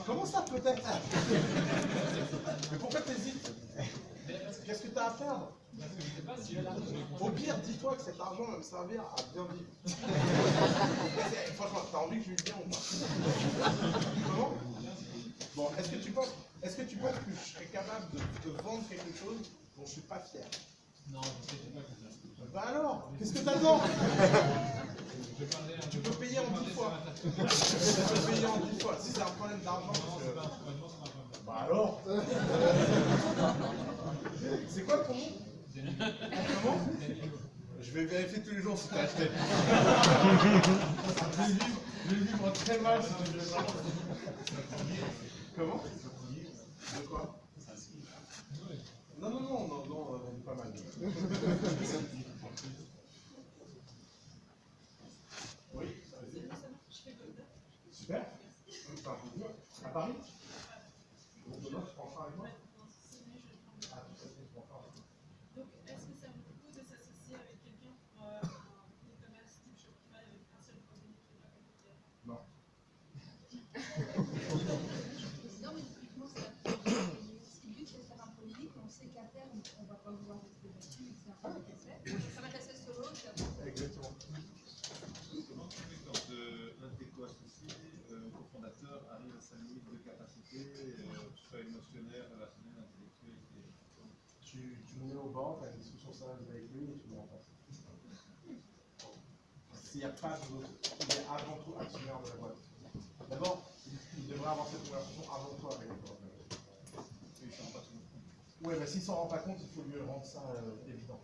Comment ça peut-être? Mais pourquoi t'hésites? Qu'est-ce que t'as à perdre? Au pire, dis-toi que cet argent va me servir à bien vivre. Franchement, t'as envie que je lui dise bien ou pas? Comment? Bon, est-ce que tu penses que je serais capable de te vendre quelque chose dont je suis pas fier? Non, je sais pas que ça. Bah alors, qu'est-ce que t'attends? Tu peux payer en 10 fois. Tu peux payer en 10 fois. Si c'est un problème d'argent, bah alors. C'est quoi ton nom? Comment? Je vais vérifier tous les jours si t'as acheté. Je vais vivre très mal si tu veux ça. Comment? De quoi? Non, on a vendu pas mal. Oui, super. À Paris? Demain, tu prends ça avec moi? Ah, tout à fait, je prends ça. Donc, est-ce que ça vaut le coup de s'associer avec quelqu'un pour un e-commerce type Shopify avec un seul produit qui est pas compliqué? Non. Non, mais typiquement, c'est la stratégie. Si le but c'est de faire un produit, on sait qu'à terme, on va pas vouloir rester dessus, que c'est un produit qui est fait. Ça va rester solo, puis après. Exactement. Comment tu fais quand un de tes co-associés, cofondateur, arrive à sa limite de capacité, soit émotionnelle, relationnelle, intellectuelle Tu me mets au banc, tu as une discussion sérieuse avec lui et tu me remplaces. S'il n'y a pas d'autre, il est avant tout actionnaire de la boîte. D'abord, il devrait avoir cette conversation avant toi avec toi. Oui, mais s'il ne s'en rend pas compte, il faut lui rendre ça évident.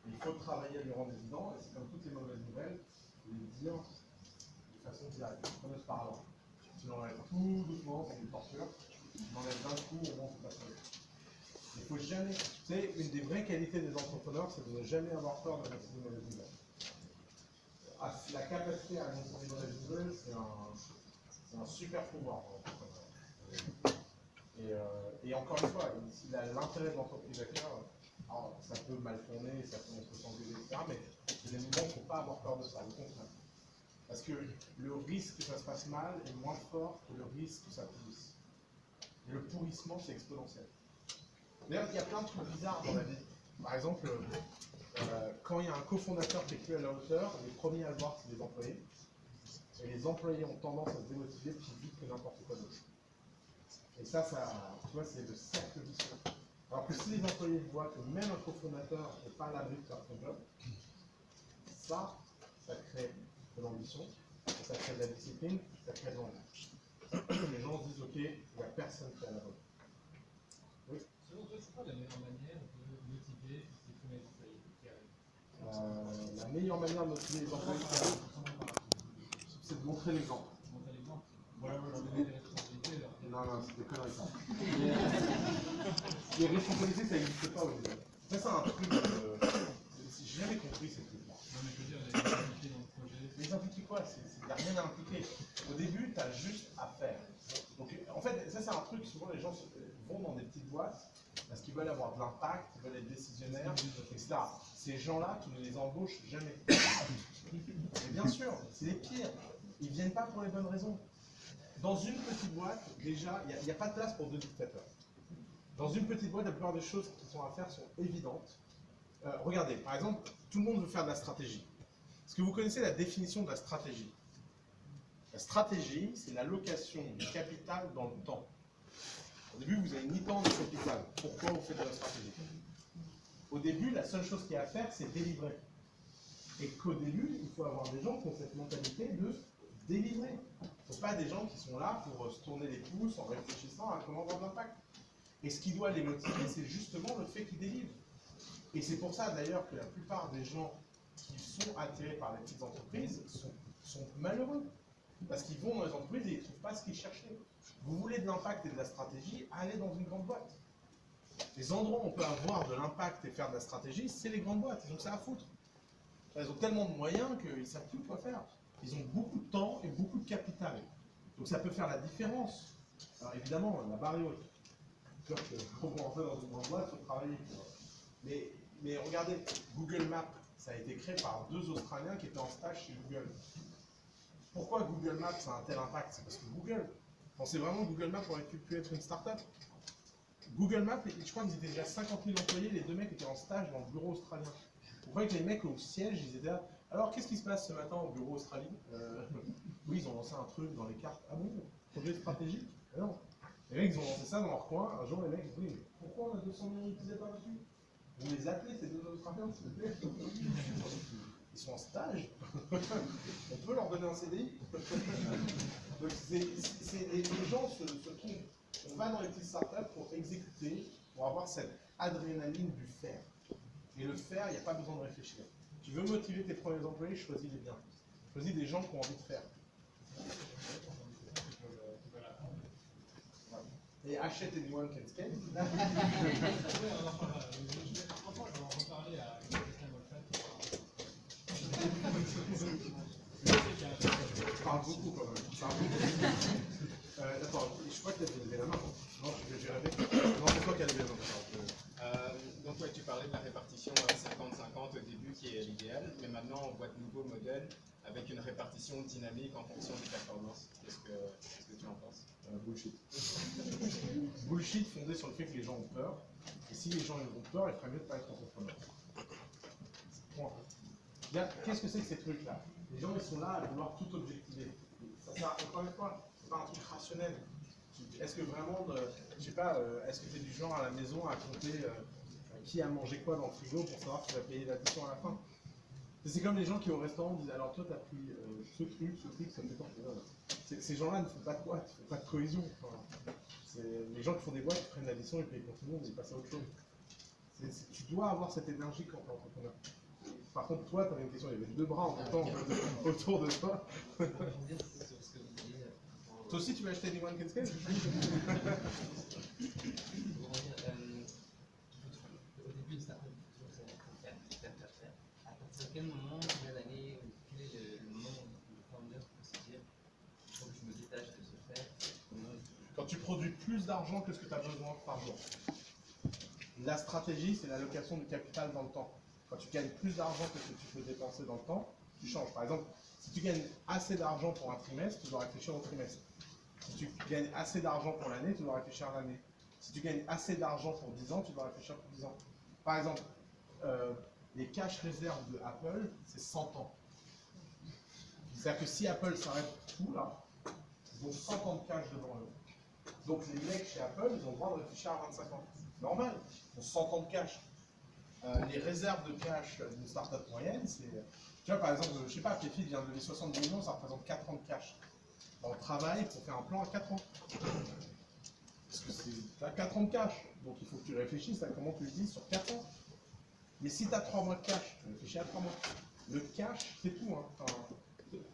Il faut travailler à lui rendre évident, et c'est comme toutes les mauvaises nouvelles, il faut les dire de façon directe, preneuse par là. Tu l'enlèves tout doucement, c'est une torture, tu l'enlèves d'un coup, au moins c'est pas ça. Il faut jamais, tu sais, une des vraies qualités des entrepreneurs, c'est de ne jamais avoir peur d'annoncer des mauvaises nouvelles. La capacité à annoncer des mauvaises nouvelles, c'est un super pouvoir pour l'entrepreneur. Et encore une fois, s'il a l'intérêt de l'entreprise à cœur, alors ça peut mal tourner, ça peut se s'engueuler, etc. Mais c'est des moments il ne faut pas avoir peur de ça, au contraire. Parce que le risque que ça se passe mal est moins fort que le risque que ça pourrisse. Et le pourrissement, c'est exponentiel. D'ailleurs, il y a plein de trucs bizarres dans la vie. Par exemple, quand il y a un cofondateur qui est plus à la hauteur, les premiers à le voir, c'est les employés. Et les employés ont tendance à se démotiver plus vite que n'importe quoi d'autre. Et ça, tu vois, c'est le cercle vicieux. Alors que si les employés voient que même un cofondateur n'est pas à l'abri de faire son job, ça crée de l'ambition, ça crée de la discipline, ça crée de l'envie. Les gens se disent, ok, il n'y a personne qui est à la bonne. Oui. Selon toi, c'est quoi la meilleure manière de motiver et sélectionner les employés qui arrivent? La meilleure manière de motiver les employés qui arrivent, c'est de montrer l'exemple. Montrer l'exemple. Voilà, moi, je donner des responsabilités. Non, c'est des conneries ça. Les responsabilités, ça n'existe pas au début. Ça, c'est un truc. J'ai jamais compris ces trucs-là. Non, mais je veux dire, les impliquer dans le projet. Les impliquer quoi? Il n'y a rien à impliquer. Au début, tu as juste à faire. Donc, en fait, ça, c'est un truc, souvent les gens vont dans des petites boîtes parce qu'ils veulent avoir de l'impact, ils veulent être décisionnaires, etc. Ces gens-là, tu ne les embauches jamais. Mais bien sûr, c'est les pires. Ils ne viennent pas pour les bonnes raisons. Dans une petite boîte, déjà, il n'y a pas de place pour deux dictateurs. Dans une petite boîte, la plupart des choses qui sont à faire sont évidentes. Regardez, par exemple, tout le monde veut faire de la stratégie. Est-ce que vous connaissez la définition de la stratégie? La stratégie, c'est l'allocation du capital dans le temps. Au début, vous n'avez ni temps ni capital. Pourquoi vous faites de la stratégie? Au début, la seule chose qu'il y a à faire, c'est délivrer. Et qu'au début, il faut avoir des gens qui ont cette mentalité de délivrer. Il ne faut pas des gens qui sont là pour se tourner les pouces en réfléchissant à comment avoir de l'impact. Et ce qui doit les motiver, c'est justement le fait qu'ils délivrent. Et c'est pour ça d'ailleurs que la plupart des gens qui sont attirés par les petites entreprises sont malheureux. Parce qu'ils vont dans les entreprises et ils ne trouvent pas ce qu'ils cherchaient. Vous voulez de l'impact et de la stratégie, allez dans une grande boîte. Les endroits où on peut avoir de l'impact et faire de la stratégie, c'est les grandes boîtes. Ils ont ça à foutre. Ils ont tellement de moyens qu'ils ne savent plus quoi faire. Ils ont beaucoup de temps et beaucoup de capital. Donc ça peut faire la différence. Alors évidemment, la barre est haute. Pour rentrer dans une grande boîte, il faut travailler. Mais regardez, Google Maps, ça a été créé par 2 Australiens qui étaient en stage chez Google. Pourquoi Google Maps a un tel impact? C'est parce que Google, pensez vraiment que Google Maps aurait pu être une start-up. Google Maps, je crois qu'ils étaient déjà 50 000 employés, les 2 mecs étaient en stage dans le bureau australien. Vous croyez que les mecs au siège, ils étaient là. Alors, qu'est-ce qui se passe ce matin au bureau australien? Oui, ils ont lancé un truc dans les cartes. Ah bon? Projet stratégique? Non. Les mecs, ils ont lancé ça dans leur coin. Un jour, les mecs, ils disent, mais pourquoi on a 200 000 utilisateurs dessus? Vous les appelez, ces 2 Australiens, s'il vous plaît? Ils sont en stage. On peut leur donner un CDI. Donc, les gens se trompent. On va dans les petites startups pour exécuter, pour avoir cette adrénaline du faire. Et le faire, il n'y a pas besoin de réfléchir. Tu veux motiver tes premiers employés, choisis les biens. Choisis des gens qui ont envie de faire. Et achète Anyone Can Scale. On en parlera. Franchement, je vais en reparler à quelqu'un Je parle beaucoup quand même. Je parle beaucoup. D'accord, je crois que tu as levé la main. Non, j'ai rêvé. Non, c'est toi qui as levé la main. Donc ouais, tu parlais de la répartition 50-50 au début qui est l'idéal, mais maintenant on voit de nouveaux modèles avec une répartition dynamique en fonction des performances. Qu'est-ce que tu en penses? Bullshit. Bullshit fondé sur le fait que les gens ont peur. Et si les gens ont peur, il ferait mieux de ne pas être entrepreneur. Point. Qu'est-ce que c'est que ces trucs-là? Les gens, ils sont là à vouloir tout objectiver. Ça sert, encore une fois, c'est pas un truc rationnel. Est-ce que vraiment, je sais pas, est-ce que tu es du genre à la maison à compter qui a mangé quoi dans le frigo pour savoir qui va payer l'addition à la fin? C'est comme les gens qui au restaurant disent, alors toi tu as pris ce truc, ça fait quoi? Ces gens-là ne font pas de boîte, ne font pas de cohésion. Enfin, les gens qui font des boîtes, ils prennent l'addition, ils payent pour tout le monde, ils passent à autre chose. Tu dois avoir cette énergie quand tu es entrepreneur. Par contre, toi, tu avais une question, il y avait 2 bras en même temps autour de toi. Toi aussi, tu veux acheter Anyone Can Scale? Au début de startup, il faut toujours faire. À partir de quel moment, combien d'années, quel est le moment où le founder peut se dire il faut que je me détache de ce faire? Quand tu produis plus d'argent que ce que tu as besoin par jour. La stratégie, c'est l'allocation du capital dans le temps. Quand tu gagnes plus d'argent que ce que tu peux dépenser dans le temps, tu changes. Par exemple, si tu gagnes assez d'argent pour un trimestre, tu dois réfléchir au trimestre. Si tu gagnes assez d'argent pour l'année, tu dois réfléchir à l'année. Si tu gagnes assez d'argent pour 10 ans, tu dois réfléchir pour 10 ans. Par exemple, les cash réserves de Apple, c'est 100 ans. C'est-à-dire que si Apple s'arrête tout là, ils ont 100 ans de cash devant eux. Donc les mecs chez Apple, ils ont le droit de réfléchir à 25 ans. Normal, ils ont 100 ans de cash. Les réserves de cash d'une startup moyenne, c'est... Tu vois, par exemple, je sais pas, Payfit vient de lever 70 millions, ça représente 4 ans de cash. On travaille pour faire un plan à 4 ans. Parce que tu as 4 ans de cash, donc il faut que tu réfléchisses à comment tu l'utilises sur 4 ans. Mais si tu as 3 mois de cash, tu réfléchis à 3 mois. Le cash, c'est tout. Hein. Enfin,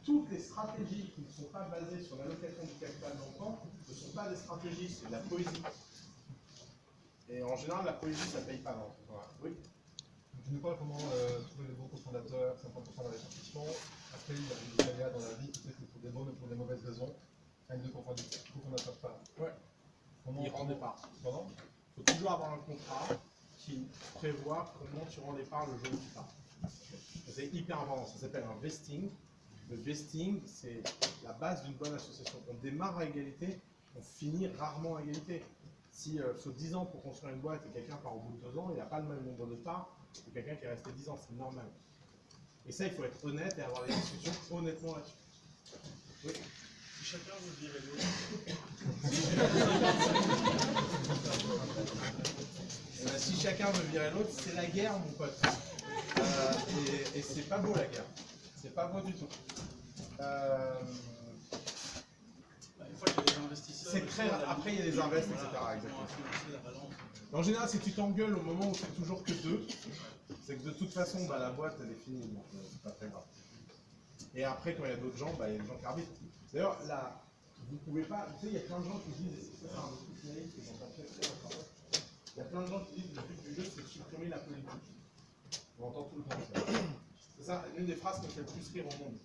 toutes les stratégies qui ne sont pas basées sur l'allocation du capital dans le temps ne sont pas des stratégies, c'est de la poésie. Et en général, la poésie, ça ne paye pas. Voilà. Oui. Tu nous parles comment trouver les bons cofondateurs, 50% de la répartition. Après, il y a des aléas dans la vie, peut-être que pour des bonnes ou pour des mauvaises raisons, un de cofondateurs part. Ouais. Comment Il rend des parts. Pardon? Il faut toujours avoir un contrat qui prévoit comment tu rends les parts le jour où tu pars. C'est hyper important, ça s'appelle un vesting. Le vesting, c'est la base d'une bonne association. On démarre à égalité, on finit rarement à égalité. S'il faut 10 ans pour construire une boîte et quelqu'un part au bout de 2 ans, il n'y a pas le même nombre de parts que quelqu'un qui est resté 10 ans, c'est normal. Et ça, il faut être honnête et avoir des discussions honnêtement là-dessus. Oui. Si chacun vous dirait l'autre. Si chacun veut virer l'autre, c'est la guerre, mon pote. Et c'est pas beau la guerre. C'est pas beau du tout. Une fois qu'il y a des investisseurs. C'est très rare. Après, il y a des invests, etc. Exactement. En général, si tu t'engueules au moment où c'est toujours que deux, c'est que de toute façon, bah, la boîte, elle est finie. Donc, c'est pas très grave. Et après, quand il y a d'autres gens, bah, il y a des gens qui arbitrent. D'ailleurs, là, vous pouvez pas. Tu sais, il y a plein de gens qui disent. Ça, c'est un truc naïf que j'entends très souvent. Il y a plein de gens qui disent que le but du jeu, c'est de supprimer la politique. On entend tout le temps ça. C'est ça, l'une des phrases qui me fait le plus rire au monde.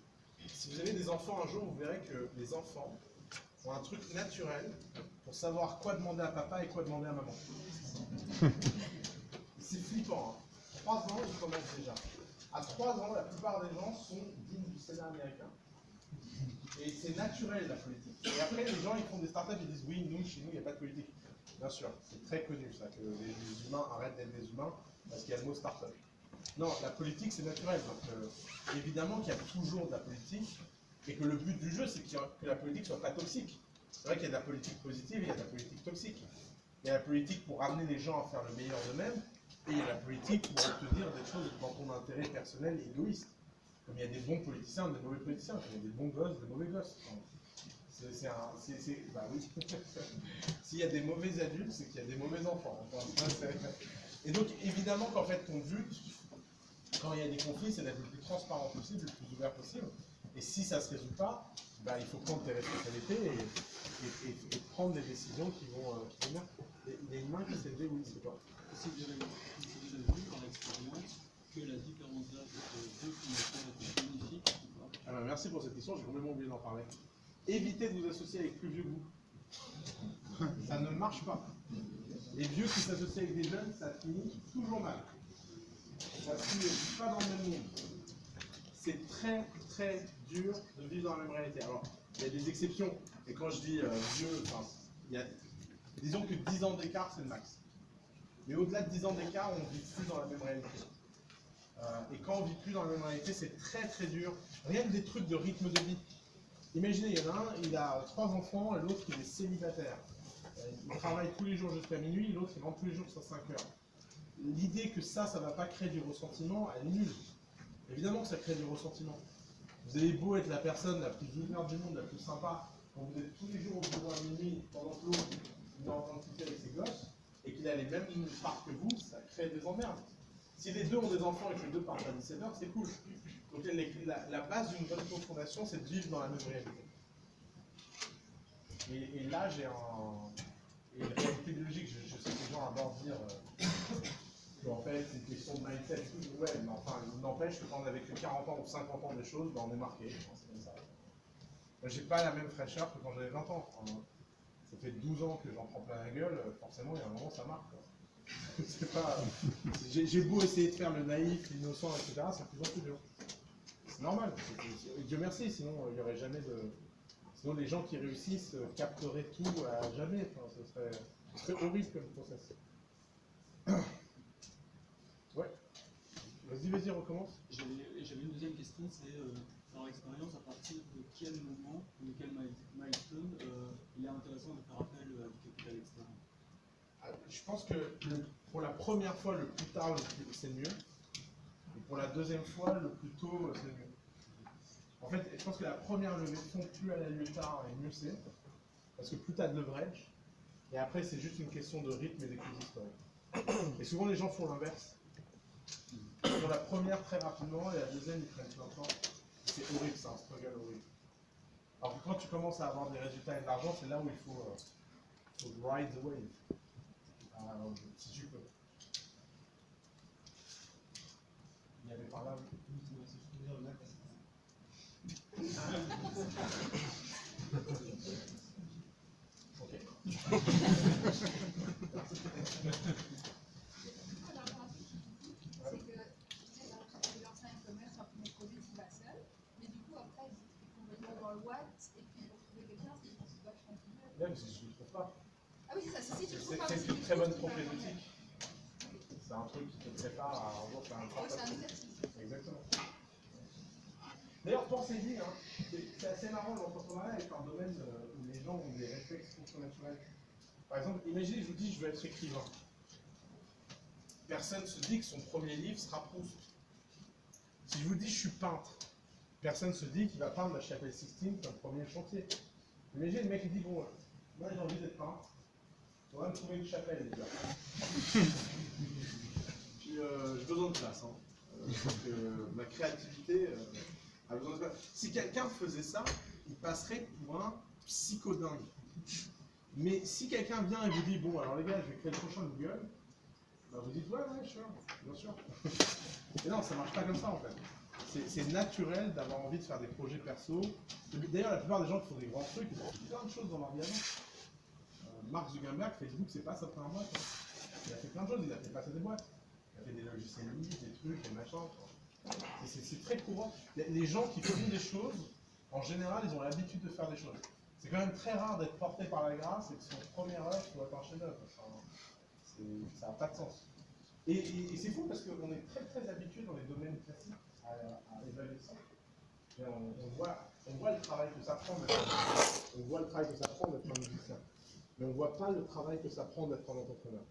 Si vous avez des enfants un jour, vous verrez que les enfants ont un truc naturel pour savoir quoi demander à papa et quoi demander à maman. C'est flippant. Hein. 3 ans, ils commencent déjà. À 3 ans, la plupart des gens sont dignes du Sénat américain. Et c'est naturel la politique. Et après, les gens ils font des startups et disent oui, nous, chez nous, il n'y a pas de politique. Bien sûr, c'est très connu ça, que les humains arrêtent d'être des humains parce qu'il y a le mot startup. Non, la politique c'est naturel. Donc évidemment qu'il y a toujours de la politique et que le but du jeu c'est que la politique soit pas toxique. C'est vrai qu'il y a de la politique positive et il y a de la politique toxique. Il y a la politique pour amener les gens à faire le meilleur d'eux-mêmes et il y a la politique pour obtenir des choses dans ton intérêt personnel et égoïste. Comme il y a des bons politiciens, des mauvais politiciens, il y a des bons gosses, des mauvais gosses. Bah oui. S'il y a des mauvais adultes, c'est qu'il y a des mauvais enfants. Et donc évidemment qu'en fait ton but, quand il y a des conflits, c'est d'être le plus transparent possible, le plus ouvert possible. Et si ça ne se résout pas, bah, il faut prendre tes responsabilités et prendre des décisions qui vont venir. Il y a une main qui s'est levée, oui, c'est quoi? Si vous avez vu dans l'expérience que la différence d'âge de deux fondateurs était bénéfique ou pas? Ah bah, merci pour cette question, j'ai complètement oublié d'en parler. Évitez de vous associer avec plus vieux que vous. Ça ne marche pas. Les vieux qui s'associent avec des jeunes, ça finit toujours mal. Ça finit pas dans le même monde. C'est très très dur de vivre dans la même réalité. Alors, il y a des exceptions. Et quand je dis vieux, enfin, disons que 10 ans d'écart, c'est le max. Mais au-delà de 10 ans d'écart, on ne vit plus dans la même réalité. Et quand on ne vit plus dans la même réalité, c'est très très dur. Rien que des trucs de rythme de vie. Imaginez, il y en a un, il a 3 enfants, et l'autre, il est célibataire. Il travaille tous les jours jusqu'à minuit, l'autre, il rentre tous les jours sur 5 heures. L'idée que ça ne va pas créer du ressentiment, elle est nulle. Évidemment que ça crée du ressentiment. Vous avez beau être la personne la plus ouverte du monde, la plus sympa, quand vous êtes tous les jours au bureau à minuit, pendant que l'autre est en train de discuter avec ses gosses, et qu'il a les mêmes parts que vous, ça crée des emmerdes. Si les deux ont des enfants et que les deux partent à 17h, c'est cool. Donc la base d'une bonne cofondation, c'est de vivre dans la même réalité. Et là, j'ai une réalité biologique, je sais que les gens adorent dire qu'en fait, c'est une question de mindset et tout. Ouais, mais enfin, il n'empêche que quand on a vécu 40 ans ou 50 ans des choses, ben on est marqué. C'est comme ça. Moi, j'ai pas la même fraîcheur que quand j'avais 20 ans. Enfin, ça fait 12 ans que j'en prends plein la gueule, forcément, il y a un moment, ça marque. C'est pas. J'ai beau essayer de faire le naïf, l'innocent, etc., c'est de plus en plus dur. C'est normal. Dieu merci, sinon il n'y aurait jamais de. Sinon les gens qui réussissent capteraient tout à jamais. Enfin, ce serait horrible comme process. Ouais. Vas-y, recommence. J'avais une deuxième question, c'est dans l'expérience, à partir de quel moment, de quel milestone, il est intéressant de faire appel à du capital externe? Je pense que pour la première fois, le plus tard, c'est mieux. Et pour la deuxième fois, le plus tôt, c'est mieux. En fait, je pense que la première levée de fonds, plus elle a lieu tard, et mieux c'est. Parce que plus tu as de leverage. Et après, c'est juste une question de rythme et d'écoute historique. Et souvent, les gens font l'inverse. Ils font la première très rapidement, et la deuxième, ils prennent plein de temps. C'est horrible, c'est un struggle horrible. Alors que quand tu commences à avoir des résultats et de l'argent, c'est là où il faut ride the wave. Alors, si tu peux. Il y avait par là. Ok. C'est que lancé un e-commerce en premier produit qui va seul, mais du coup après ils vont dans le what et puis pour trouver quelqu'un, c'est vachement plus dur. Même si je ne le trouve pas. Ah oui, c'est ça, si tu le trouves pas. C'est une très bonne problématique. C'est un truc qui te prépare à un jour faire un travail. C'est un exercice. Exactement. D'ailleurs, pensez-y, hein, c'est assez marrant l'entrepreneuriat est un domaine où les gens ont des réflexes contre-naturels. Par exemple, imaginez, je vous dis, je veux être écrivain. personne se dit que son premier livre sera Proust. Si je vous dis je suis peintre, personne se dit qu'il va peindre la chapelle Sixtine comme premier chantier. Imaginez le mec qui dit bon, moi j'ai envie d'être peintre, on va me trouver une chapelle déjà. Puis j'ai besoin de place, hein. Parce que ma créativité a besoin de place. Si quelqu'un faisait ça, il passerait pour un psychodingue. Mais si quelqu'un vient et vous dit bon alors les gars je vais créer le prochain Google, bah vous dites ouais sure, bien sûr. Et non, ça marche pas comme ça en fait. C'est naturel d'avoir envie de faire des projets perso. D'ailleurs, la plupart des gens qui font des grands trucs, ils ont fait plein de choses dans leur vie avant. Mark Zuckerberg, Facebook, c'est pas sa première boîte. Hein. Il a fait plein de choses, il a fait passer des boîtes. Il a fait des logiciels libres, des trucs, des machins. C'est très courant. Les gens qui font des choses, en général, ils ont l'habitude de faire des choses. C'est quand même très rare d'être porté par la grâce et que son premier œuvre soit un chef-d'œuvre. Ça n'a pas de sens. Et c'est fou parce qu'on est très très habitué dans les domaines classiques à évaluer ça. On voit le travail que ça prend d'être un musicien. Mais on ne voit pas le travail que ça prend d'être un entrepreneur.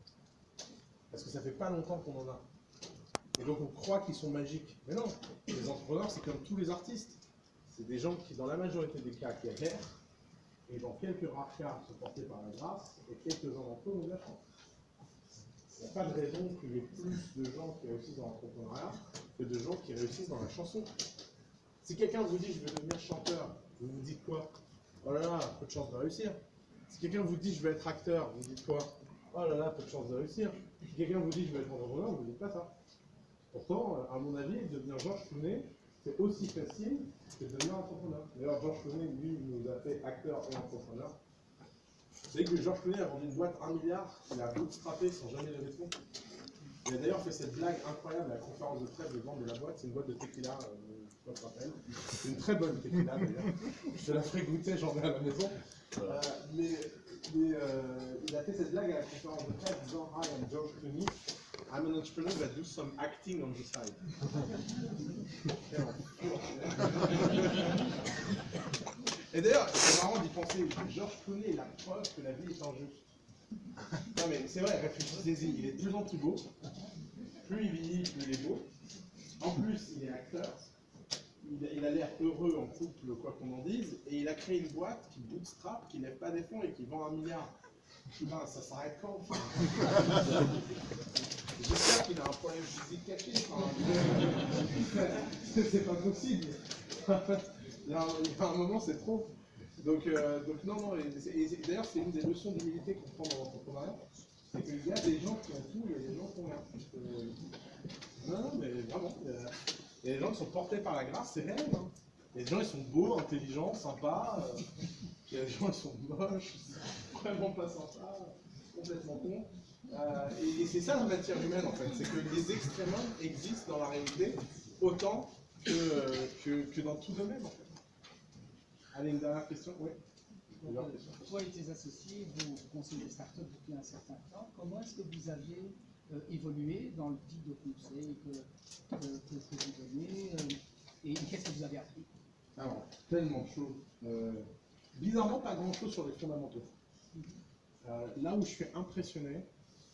Parce que ça fait pas longtemps qu'on en a. Et donc on croit qu'ils sont magiques. Mais non, les entrepreneurs c'est comme tous les artistes. C'est des gens qui dans la majorité des cas acquièrent, et dans quelques rares cas sont portés par la grâce, et quelques-uns d'entre eux ont de la chance. Il n'y a pas de raison qu'il y ait plus de gens qui réussissent dans l'entrepreneuriat que de gens qui réussissent dans la chanson. Si quelqu'un vous dit je veux devenir chanteur, vous vous dites quoi? Oh là là, peu de chance de réussir. Si quelqu'un vous dit je veux être acteur, vous dites quoi? Oh là là, peu de chance de réussir. Si quelqu'un vous dit je veux être entrepreneur, vous ne dites pas ça. Pourtant, à mon avis, devenir Georges Clooney, c'est aussi facile que de devenir entrepreneur. D'ailleurs, Georges Clooney, lui, nous a fait acteur et entrepreneur. Vous savez que Georges Clooney a vendu une boîte 1 milliard, il a bootstrappé sans jamais lever de fonds. Il a d'ailleurs fait cette blague incroyable à la conférence de presse de vente de la boîte. C'est une boîte de tequila, je me rappelle. C'est une très bonne tequila d'ailleurs. Je te la ferai goûter, j'en ai à la maison. Mais il a fait cette blague à la conférence de presse disant Hi, I'm George Clooney. I'm an entrepreneur that do some acting on the side. Et d'ailleurs, c'est marrant d'y penser. George Clooney est la preuve que la vie est injuste. Non mais c'est vrai, réfléchissez-y. Il est de plus en plus beau. Plus il vieillit, plus il est beau. En plus, il est acteur. Il a l'air heureux en couple, quoi qu'on en dise. Et il a créé une boîte qui bootstrap, qui lève pas des fonds et qui vend 1 milliard. Putain, ça s'arrête quand enfin. J'espère qu'il a un problème physique caché. C'est pas possible. Il y a un moment, c'est trop. Donc non, et d'ailleurs, c'est une des leçons d'humilité qu'on prend dans l'entrepreneuriat. C'est qu'il y a des gens qui ont tout et il y a des gens qui ont rien. Non, mais vraiment. Il y a des gens qui sont portés par la grâce, c'est réel. Hein. Il y a des gens qui sont beaux, intelligents, sympas. Il y a des gens qui sont moches, vraiment pas sympas, complètement cons. Et c'est ça la matière humaine en fait, c'est que les extrêmes existent dans la réalité autant que dans tout domaine en fait. Allez, une dernière question, oui. Toi et tes associés, vous conseillez des startups depuis un certain temps. Comment est-ce que vous avez évolué dans le type de conseil que vous donnez et qu'est-ce que vous avez appris? Alors, tellement de choses. Bizarrement, pas grand-chose sur les fondamentaux. Là où je suis impressionné,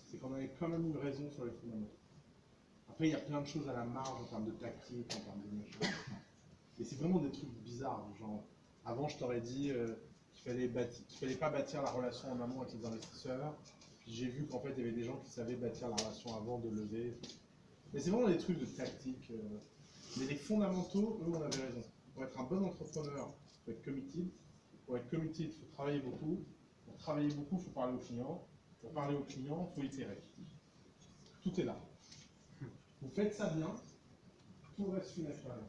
c'est qu'on avait quand même une raison sur les fondamentaux. Après, il y a plein de choses à la marge en termes de tactique, en termes de machin. Et c'est vraiment des trucs bizarres. Genre, avant, je t'aurais dit qu'il fallait pas bâtir la relation en amont avec les investisseurs. Puis j'ai vu qu'en fait, il y avait des gens qui savaient bâtir la relation avant de lever. Mais c'est vraiment des trucs de tactique. Mais les fondamentaux, eux, on avait raison. Pour être un bon entrepreneur, il faut être committed. Pour être committed, il faut travailler beaucoup. Pour travailler beaucoup, il faut parler aux clients. Pour parler aux clients, il faut itérer. Tout est là. Vous faites ça bien, tout reste une naturel.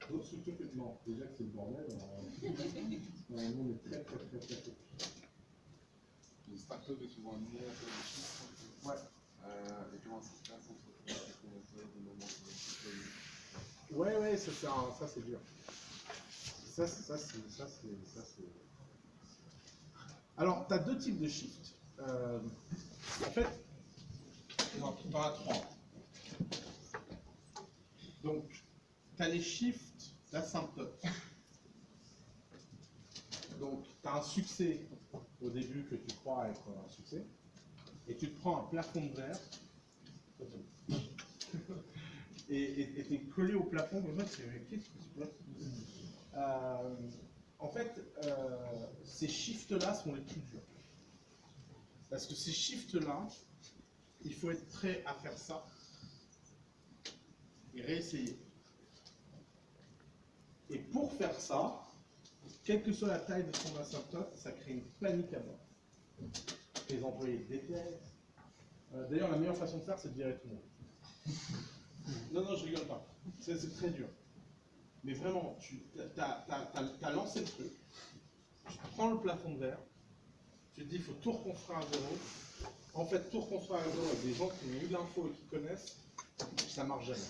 D'autres structures que non, déjà que c'est le bordel, normalement on est très. Les startups est souvent amené à faire des chiffres. Ouais. Et comment ça se passe entre les commentaires, des moments de Ouais, ça c'est dur. Ça c'est. Alors, tu as deux types de shifts. En fait, non, tu en as 3. Donc, tu as les shifts d'asymptotes. Donc, tu as un succès au début que tu crois être un succès, et tu te prends un plafond de verre, et tu es collé au plafond, comme ça, tu fais, mais qu'est-ce que c'est en fait, ces shifts-là sont les plus durs. Parce que ces shifts-là, il faut être prêt à faire ça et réessayer. Et pour faire ça, quelle que soit la taille de ton asymptote, ça crée une panique à bord. Les employés détestent. D'ailleurs, la meilleure façon de faire, c'est de virer tout le monde. Non, non, je rigole pas. C'est très dur. Mais vraiment, tu as lancé le truc, tu prends le plafond de verre, tu te dis il faut tout reconstruire à zéro. En fait, tout reconstruire à zéro avec des gens qui ont eu l'info et qui connaissent, ça marche jamais.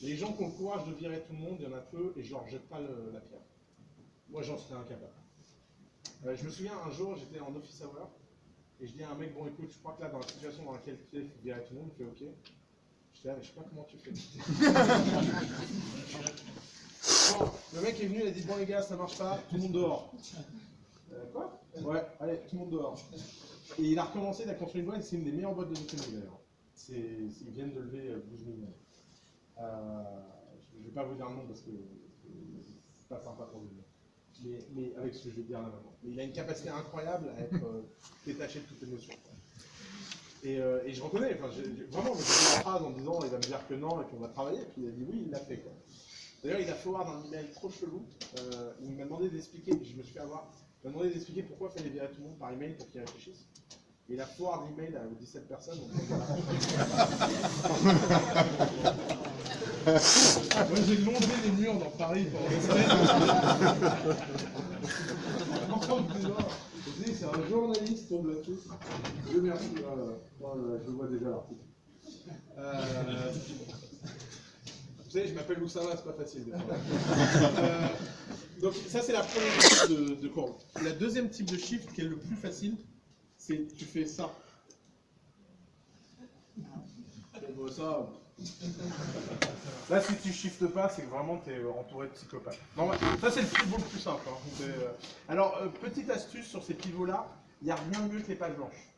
Les gens qui ont le courage de virer tout le monde, il y en a peu et je leur jette pas la pierre. Moi, j'en serais incapable. Je me souviens, un jour, j'étais en office hour et je dis à un mec, bon écoute, je crois que là, dans la situation dans laquelle tu es, il faut virer tout le monde, il fait ok. Je dis, ah, mais je sais pas comment tu fais. Bon, le mec est venu, il a dit, bon les gars, ça marche pas, tout le monde dehors. Quoi? Ouais, allez, tout le monde dehors. Et il a recommencé, il a construit une boîte, c'est une des meilleures boîtes de Nottingham d'ailleurs. Ils viennent de lever 12 millions. Je ne vais pas vous dire le nom parce que c'est pas sympa pour vous. Mais avec ce que je vais dire là maintenant. Mais il a une capacité incroyable à être détaché de toute émotion. Et je reconnais, enfin, vraiment, j'ai fait la phrase en disant il va me dire que non et qu'on va travailler, et puis il a dit oui, il l'a fait. D'ailleurs, il a forward un email trop chelou, il m'a demandé d'expliquer, je me suis fait avoir, il m'a demandé d'expliquer pourquoi il fallait virer tout le monde par email pour qu'ils réfléchissent. Et il a forward l'email à 17 personnes. Donc moi j'ai longé les murs dans Paris pendant des semaines. C'est un journaliste pour le tout. Dieu merci, je vois déjà l'article. Vous savez, je m'appelle Oussama, c'est pas facile. Donc ça c'est la première type de courbe. La deuxième type de shift qui est le plus facile, c'est tu fais ça. Ça. Là, si tu shiftes pas, c'est que vraiment tu es entouré de psychopathes. Non, ça, c'est le pivot le plus simple. Hein. Alors, petite astuce sur ces pivots-là, il n'y a rien de mieux que les pages blanches.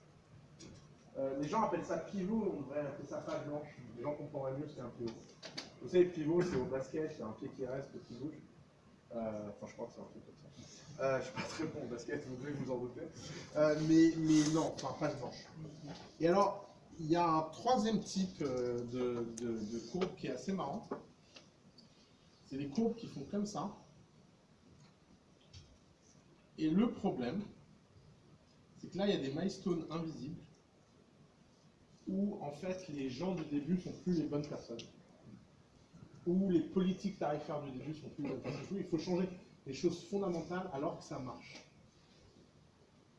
Les gens appellent ça pivot, on devrait appeler ça page blanche. Les gens comprendraient mieux c'est un pivot. Vous savez, le pivot, c'est au basket, il y a un pied qui reste, l'autre qui bouge. Enfin, je crois que c'est un truc comme ça. Je ne suis pas très bon au basket, vous devez vous en douter. Mais non, enfin, page blanche. Et alors, il y a un troisième type de courbe qui est assez marrant. C'est les courbes qui font comme ça. Et le problème, c'est que là, il y a des milestones invisibles où, en fait, les gens du début sont plus les bonnes personnes. Où les politiques tarifaires du début sont plus les bonnes personnes. Il faut changer des choses fondamentales alors que ça marche.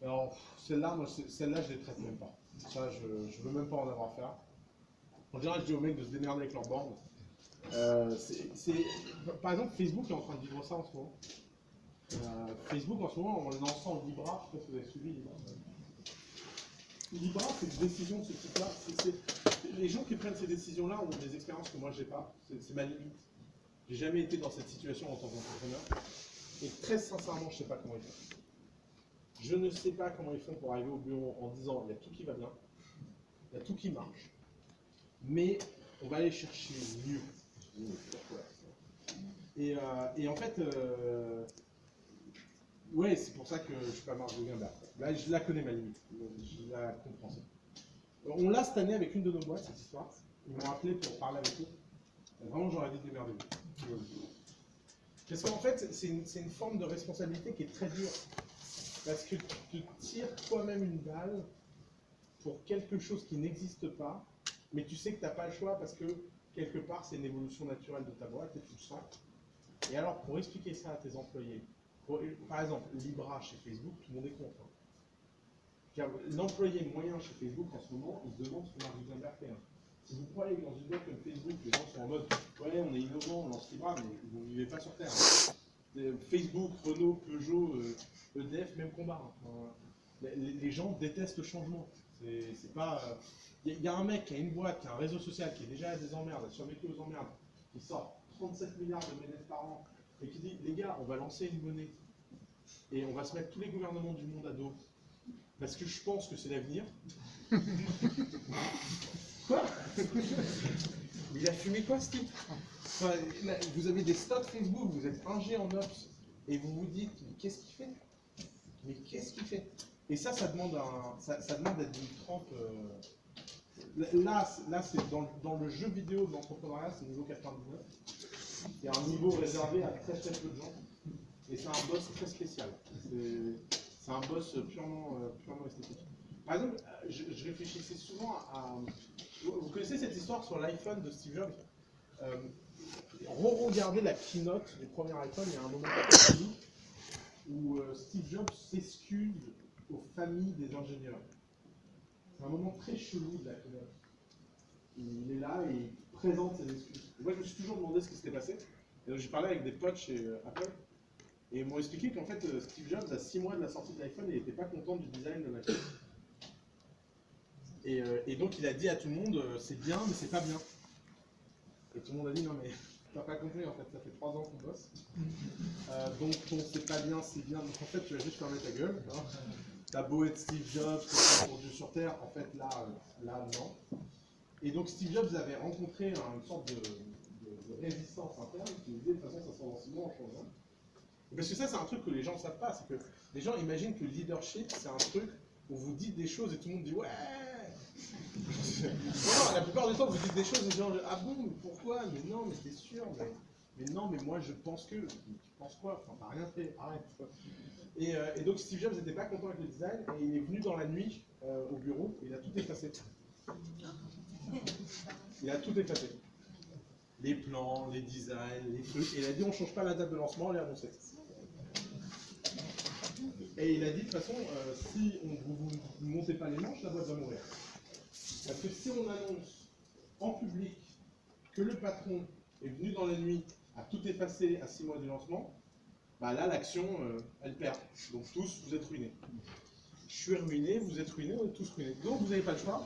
Alors, celle-là, je ne les traite même pas. Ça, je ne veux même pas en avoir affaire. En général, je dis aux mecs de se démerder avec leur borne. Par exemple, Facebook est en train de vivre ça en ce moment. Facebook, en ce moment, en lançant Libra, je ne sais pas si vous avez suivi Libra. Libra, c'est une décision de ce type-là. Les gens qui prennent ces décisions-là ont des expériences que moi, je n'ai pas. C'est ma limite. Je n'ai jamais été dans cette situation en tant qu'entrepreneur. Et très sincèrement, je ne sais pas comment ils font. Je ne sais pas comment ils font pour arriver au bureau en disant il y a tout qui va bien, il y a tout qui marche, mais on va aller chercher mieux. Et en fait, ouais, c'est pour ça que je ne suis pas Mark Zuckerberg. Là, je la connais ma limite, je la comprends. On l'a cette année avec une de nos boîtes, cette histoire. Ils m'ont appelé pour parler avec eux. Vraiment, j'aurais dit démerdez-vous. Parce qu'en fait, c'est une forme de responsabilité qui est très dure. Parce que tu te tires toi-même une balle pour quelque chose qui n'existe pas, mais tu sais que tu n'as pas le choix parce que quelque part c'est une évolution naturelle de ta boîte et tu le sens. Et alors pour expliquer ça à tes employés, par exemple Libra chez Facebook, tout le monde est contre. L'employé moyen chez Facebook en ce moment, il se demande ce que Mark Zuckerberg fait. Si vous croyez que dans une boîte comme Facebook, les gens sont en mode ouais on est innovant, on lance Libra, mais vous ne vivez pas sur Terre. Facebook, Renault, Peugeot, EDF, même combat. Les gens détestent le changement. C'est pas. Il y a un mec qui a une boîte, qui a un réseau social, qui est déjà à des emmerdes, a survécu aux emmerdes, qui sort 37 milliards de monnaies par an, et qui dit les gars, on va lancer une monnaie, et on va se mettre tous les gouvernements du monde à dos, Parce que je pense que c'est l'avenir. Quoi? Il a fumé quoi, ce type? Enfin, là, vous avez des stocks Facebook, vous êtes ingé en Ops, et vous vous dites, mais qu'est-ce qu'il fait? Mais qu'est-ce qu'il fait? Et ça demande d'être d'une trempe. Là c'est dans le jeu vidéo de l'entrepreneuriat, c'est niveau 99. C'est un niveau réservé à très très peu de gens. Et c'est un boss très spécial. C'est un boss purement esthétique. Par exemple, je réfléchissais souvent à... Vous connaissez cette histoire sur l'iPhone de Steve Jobs? Regardez la keynote du premier iPhone, il y a un moment où Steve Jobs s'excuse aux familles des ingénieurs. C'est un moment très chelou de la keynote. Il est là et il présente ses excuses. Et moi, je me suis toujours demandé ce qui s'était passé. Et donc, j'ai parlé avec des potes chez Apple. Et ils m'ont expliqué qu'en fait, Steve Jobs, à 6 mois de la sortie de l'iPhone, il n'était pas content du design de l'iPhone. Et donc, il a dit à tout le monde, c'est bien, mais c'est pas bien. Et tout le monde a dit, non, mais t'as pas compris, en fait, ça fait 3 ans qu'on bosse. Donc, ton c'est pas bien, c'est bien. Donc, en fait, tu vas juste fermer ta gueule. Hein. T'as beau être Steve Jobs, pour Dieu sur Terre, en fait, là, non. Et donc, Steve Jobs avait rencontré une sorte de résistance interne qui lui disait, de toute façon, ça sort dans 6 mois, on change rien. Parce que ça, c'est un truc que les gens ne savent pas, c'est que les gens imaginent que le leadership, c'est un truc où vous dites des choses et tout le monde dit ouais. Non, la plupart du temps, vous dites des choses et les gens disent ah bon, mais pourquoi? Mais non, mais t'es sûr, mais non, mais moi je pense que. Tu penses quoi? Enfin, t'as rien fait, arrête. Et donc Steve Jobs n'était pas content avec le design et il est venu dans la nuit au bureau et il a tout effacé. Il a tout effacé. Les plans, les designs, les trucs. Et il a dit on change pas la date de lancement, on l'a annoncé. Et il a dit de toute façon, si vous ne montez pas les manches, la boîte va mourir. Parce que si on annonce en public que le patron est venu dans la nuit à tout effacer à 6 mois du lancement, bah là l'action, elle perd. Donc tous, vous êtes ruinés. Je suis ruiné, vous êtes ruinés, on est tous ruinés. Donc vous n'avez pas le choix.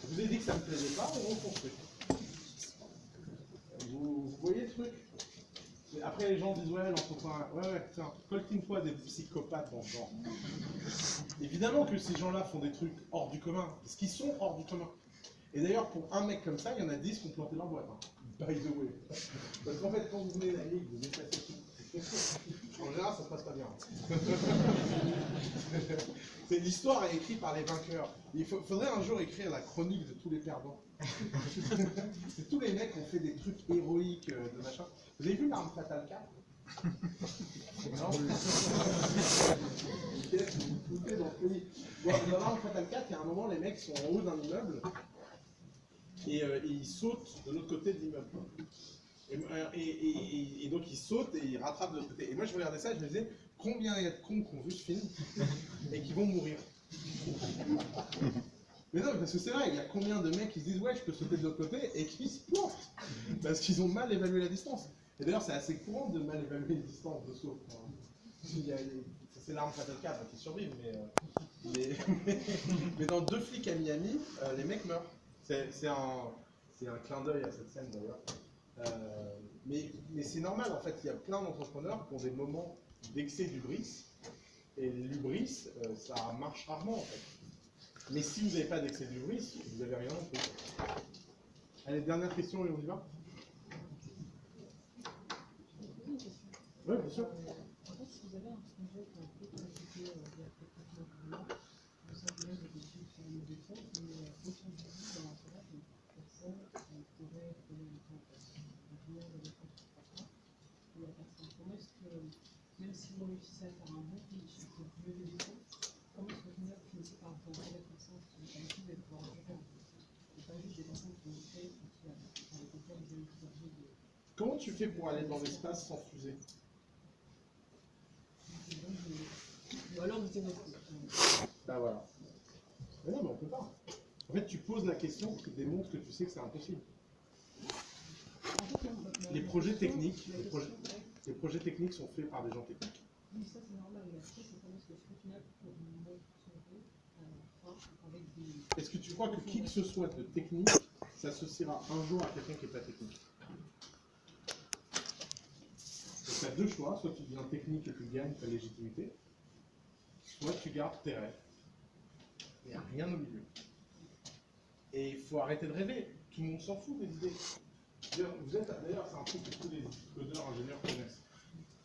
Je vous ai dit que ça ne me plaisait pas, on reconstruit. Vous voyez le truc? Après les gens disent ouais, l'entrepreneur, ouais, tiens, coltine-toi des psychopathes dans ce genre. Évidemment que ces gens-là font des trucs hors du commun, parce qu'ils sont hors du commun. Et d'ailleurs, pour un mec comme ça, il y en a 10 qui ont planté leur boîte. Hein. By the way. Parce qu'en fait, quand vous venez la ligue, vous déplacez tout. En général, ça se passe pas bien. C'est l'histoire est écrite par les vainqueurs. Il faudrait un jour écrire la chronique de tous les perdants. C'est tous les mecs qui ont fait des trucs héroïques de machin. Vous avez vu l'arme fatale 4? Non. Dans l'arme fatale 4, il y a un moment, les mecs sont en haut d'un immeuble et ils sautent de l'autre côté de l'immeuble. Et donc ils sautent et ils rattrapent de l'autre côté. Et moi je regardais ça et je me disais, combien il y a de cons qui ont vu ce film et qui vont mourir? Mais non, parce que c'est vrai, il y a combien de mecs qui se disent ouais je peux sauter de l'autre côté et qui se plantent parce qu'ils ont mal évalué la distance. Et d'ailleurs c'est assez courant de mal évaluer les distances de saut. C'est l'arme fatale 4 qui survivent, mais dans 2 flics à Miami, les mecs meurent. C'est un clin d'œil à cette scène d'ailleurs. Mais c'est normal en fait, il y a plein d'entrepreneurs qui ont des moments d'excès d'hubris, et l'hubris, ça marche rarement en fait. Mais si vous n'avez pas d'excès d'hubris, vous n'avez rien non plus. Allez, dernière question et on y va. Oui, bien sûr. En fait, si vous avez un projet qui est un peu compliqué, il y a quelques temps, vous savez des questions sur une défense, mais aujourd'hui, dans l'entourage, une personne qui pourrait donner du temps à ingénieur de défense pour ça, et la personne, comment est-ce que, même si vous réussissez à faire un bon pitch pour mieux de défense, comment est-ce que vous finissez par vous envoyer la personne qui est habituée à pouvoir en faire? Et pas juste des personnes qui ont fait, avec lesquelles vous avez plusieurs de... Comment tu fais pour aller dans l'espace sans fusée? Ou alors vous avez... Bah voilà. Mais non, mais on peut pas. En fait, tu poses la question qui démontre que tu sais que c'est impossible. Les projets techniques, les projets techniques sont faits par des gens techniques. Oui, ça c'est normal, mais après, c'est comment est-ce que je final pour montrer à la fin avec des... Est-ce que tu crois que qui que ce soit de technique s'associera un jour à quelqu'un qui n'est pas technique? Donc tu as 2 choix, soit tu deviens technique et tu gagnes ta légitimité, soit tu gardes tes rêves. Il n'y a rien au milieu. Et il faut arrêter de rêver. Tout le monde s'en fout des idées. D'ailleurs, c'est un truc que tous les codeurs, ingénieurs connaissent.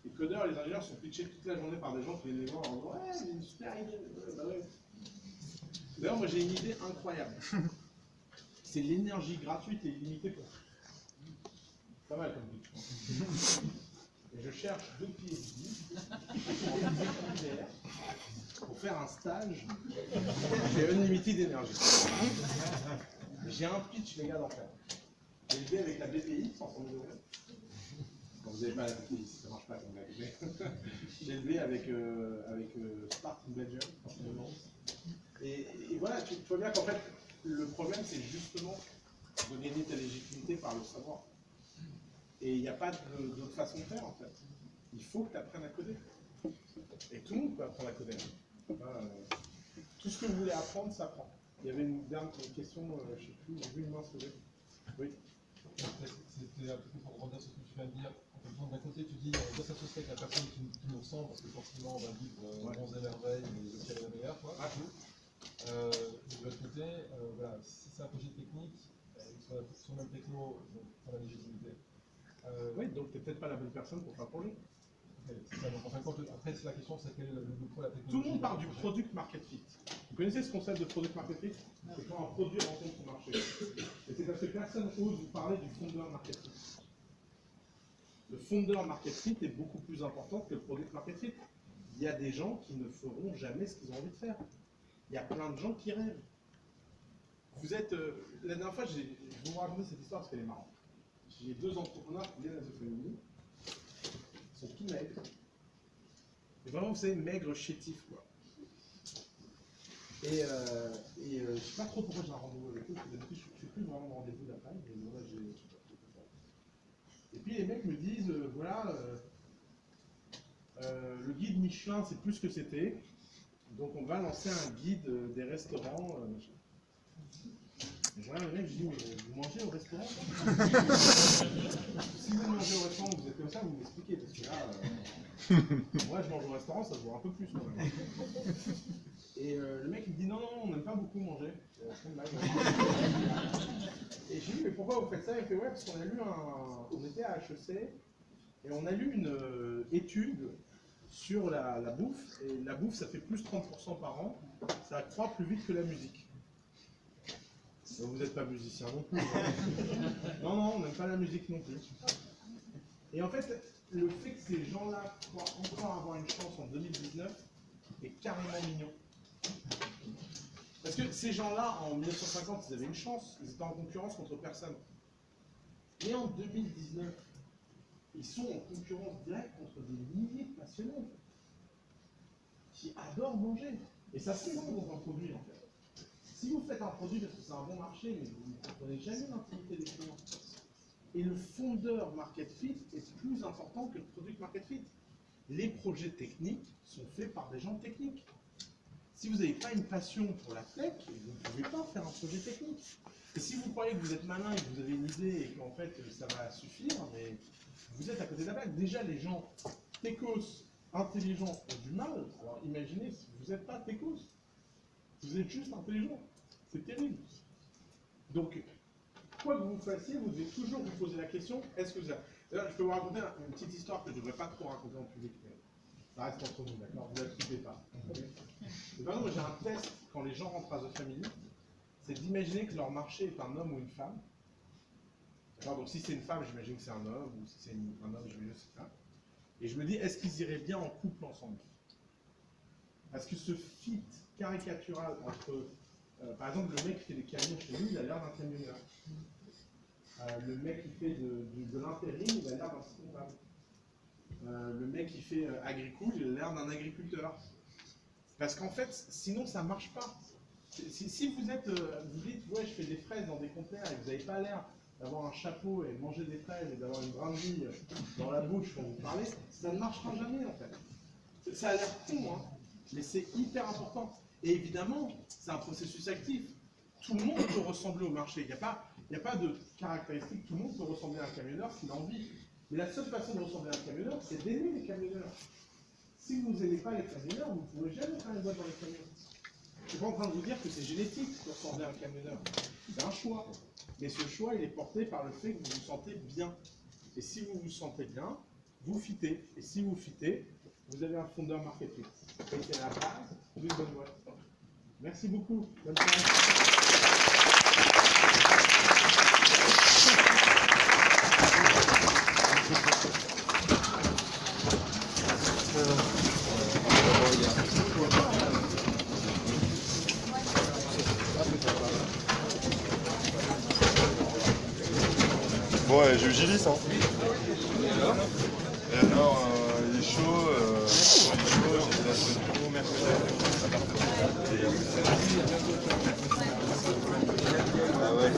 Les codeurs et les ingénieurs sont pitchés toute la journée par des gens qui viennent les voir en disant « Ouais, c'est une super idée. Ouais. » D'ailleurs, moi j'ai une idée incroyable. C'est l'énergie gratuite et illimitée pour tous. Pas mal comme pitch. Et je cherche 2 PhD pour faire un stage. J'ai unlimited d'énergie. J'ai un pitch, les gars, d'enfer. J'ai élevé avec la BPI, 100 000 €. Bon, vous n'avez pas la BPI, ça ne marche pas comme la BPI. J'ai élevé avec Spark in Belgium, forcément. Et voilà, tu vois bien qu'en fait, le problème, c'est justement de gagner ta légitimité par le savoir. Et il n'y a pas d'autre façon de faire, en fait. Il faut que tu apprennes à coder. Et tout le monde peut apprendre à coder. Tout ce que vous voulez apprendre, ça apprend. Il y avait une dernière question, je ne sais plus, j'ai vu une main se lever. Oui. C'était un peu pour rebondir sur ce que tu viens de dire. D'un côté, tu dis on doit s'associer avec la personne qui nous ressemble, parce que forcément, on va vivre bons et merveilles, mais le ciel est la meilleure. Quoi. De l'autre côté, voilà, si c'est un projet technique, sur le même techno, donc pour la légitimité. Oui, donc tu n'es peut-être pas la bonne personne pour faire un projet. C'est ça, donc en fin de compte, après, la question, c'est quel est le pour la technologie. Tout le monde parle du product market fit. Vous connaissez ce concept de product market fit? C'est quand un produit rencontre son marché. Et c'est parce que personne n'ose vous parler du founder market fit. Le founder market fit est beaucoup plus important que le product market fit. Il y a des gens qui ne feront jamais ce qu'ils ont envie de faire. Il y a plein de gens qui rêvent. Vous êtes. La dernière fois, je vais vous raconter cette histoire parce qu'elle est marrante. J'ai 2 entrepreneurs qui viennent à The Family. Ils sont tout maigres. Et vraiment, vous savez, maigres chétifs, quoi. Et je ne sais pas trop pourquoi j'ai un rendez-vous avec eux, parce que d'habitude, je ne fais plus vraiment de rendez-vous d'après. Et puis les mecs me disent, voilà, le guide Michelin, c'est plus ce que c'était. Donc on va lancer un guide des restaurants. Je regarde le mec, je dis, mais vous mangez au restaurant? Si vous mangez au restaurant, vous êtes comme ça, vous m'expliquez, parce que là, moi je mange au restaurant, ça se voit un peu plus quand même. Et le mec il me dit, non, on n'aime pas beaucoup manger. Et je lui dis, mais pourquoi vous faites ça? Il me fait, ouais, parce qu'on a lu on était à HEC, et on a lu une étude sur la bouffe, et la bouffe ça fait plus 30% par an, ça croît plus vite que la musique. Donc vous n'êtes pas musicien non plus. Non, on n'aime pas la musique non plus. Et en fait, le fait que ces gens-là croient encore avoir une chance en 2019 est carrément mignon. Parce que ces gens-là, en 1950, ils avaient une chance, ils étaient en concurrence contre personne. Et en 2019, ils sont en concurrence directe contre des milliers de passionnés qui adorent manger. Et ça se vend dans un produit, en fait. Si vous faites un produit parce que c'est un bon marché, mais vous ne comprenez jamais l'intimité des clients. Et le fondeur market fit est plus important que le product market fit. Les projets techniques sont faits par des gens techniques. Si vous n'avez pas une passion pour la tech, vous ne pouvez pas faire un projet technique. Et si vous croyez que vous êtes malin et que vous avez une idée et qu'en fait ça va suffire, mais vous êtes à côté de la plaque. Déjà, les gens techos, intelligents, ont du mal. Alors imaginez si vous n'êtes pas techos. Vous êtes juste intelligent. C'est terrible. Donc, quoi que vous fassiez, vous devez toujours vous poser la question, est-ce que vous avez... D'ailleurs, je peux vous raconter une petite histoire que je ne devrais pas trop raconter en public, mais ça reste entre nous, d'accord? Vous n'inquiétez pas. Et par exemple, j'ai un test, quand les gens rentrent à The Family, c'est d'imaginer que leur marché est un homme ou une femme. D'accord? Donc si c'est une femme, j'imagine que c'est un homme, ou si c'est un homme, j'imagine que c'est une femme. Et je me dis, est-ce qu'ils iraient bien en couple ensemble? Parce que ce fit caricatural entre... par exemple, le mec qui fait des camions chez nous, il a l'air d'un camionneur. Le mec qui fait de l'intérim, il a l'air d'un comptable. Le mec qui fait agricole, il a l'air d'un agriculteur. Parce qu'en fait, sinon ça ne marche pas. Si vous êtes, vous dites, ouais, je fais des fraises dans des conteneurs et vous n'avez pas l'air d'avoir un chapeau et de manger des fraises et d'avoir une brindille dans la bouche quand vous parlez, ça ne marchera jamais en fait. Ça a l'air con, hein, mais c'est hyper important. Et évidemment, c'est un processus actif. Tout le monde peut ressembler au marché. Il n'y a pas de caractéristique. Tout le monde peut ressembler à un camionneur s'il a envie. Mais la seule façon de ressembler à un camionneur, c'est d'aimer les camionneurs. Si vous n'aimez pas les camionneurs, vous ne pourrez jamais faire une boîte dans les camions. Je suis pas en train de vous dire que c'est génétique de ressembler à un camionneur. C'est un choix. Mais ce choix, il est porté par le fait que vous vous sentez bien. Et si vous vous sentez bien, vous fitez. Et si vous fitez, vous avez un fondeur marketing. Et c'est la base d'une bonne boîte. Merci beaucoup. Bonne Bon, ouais, j'ai eu Gilis, hein. Et alors, il est chaud, j'étais la semaine pro, mercredi. Ah ouais.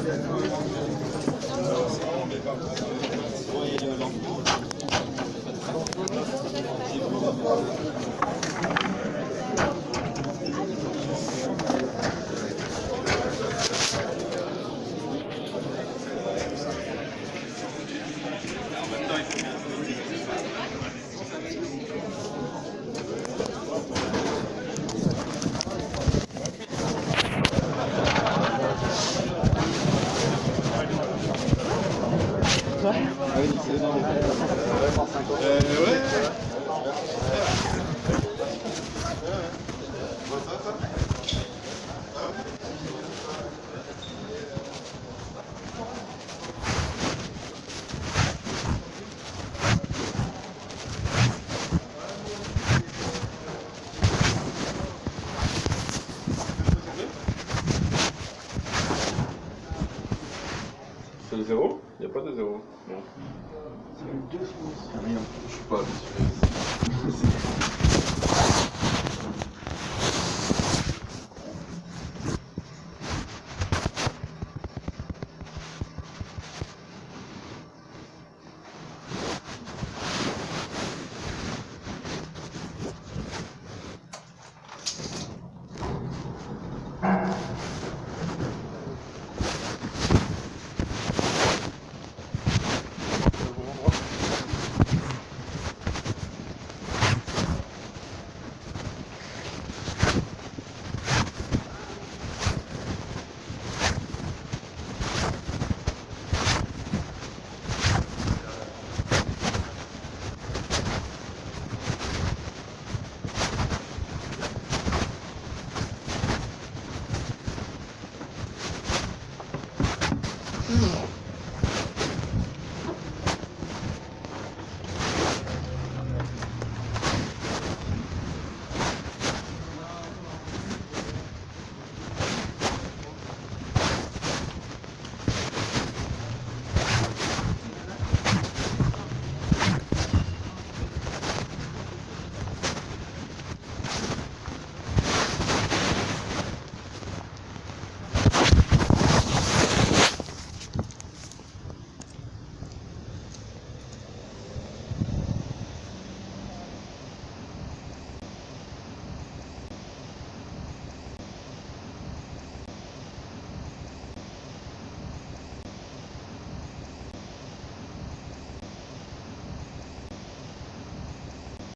C'est le 0? Il n'y a pas de 0. Non. C'est le 2, je pense. Rien, je suis pas habitué.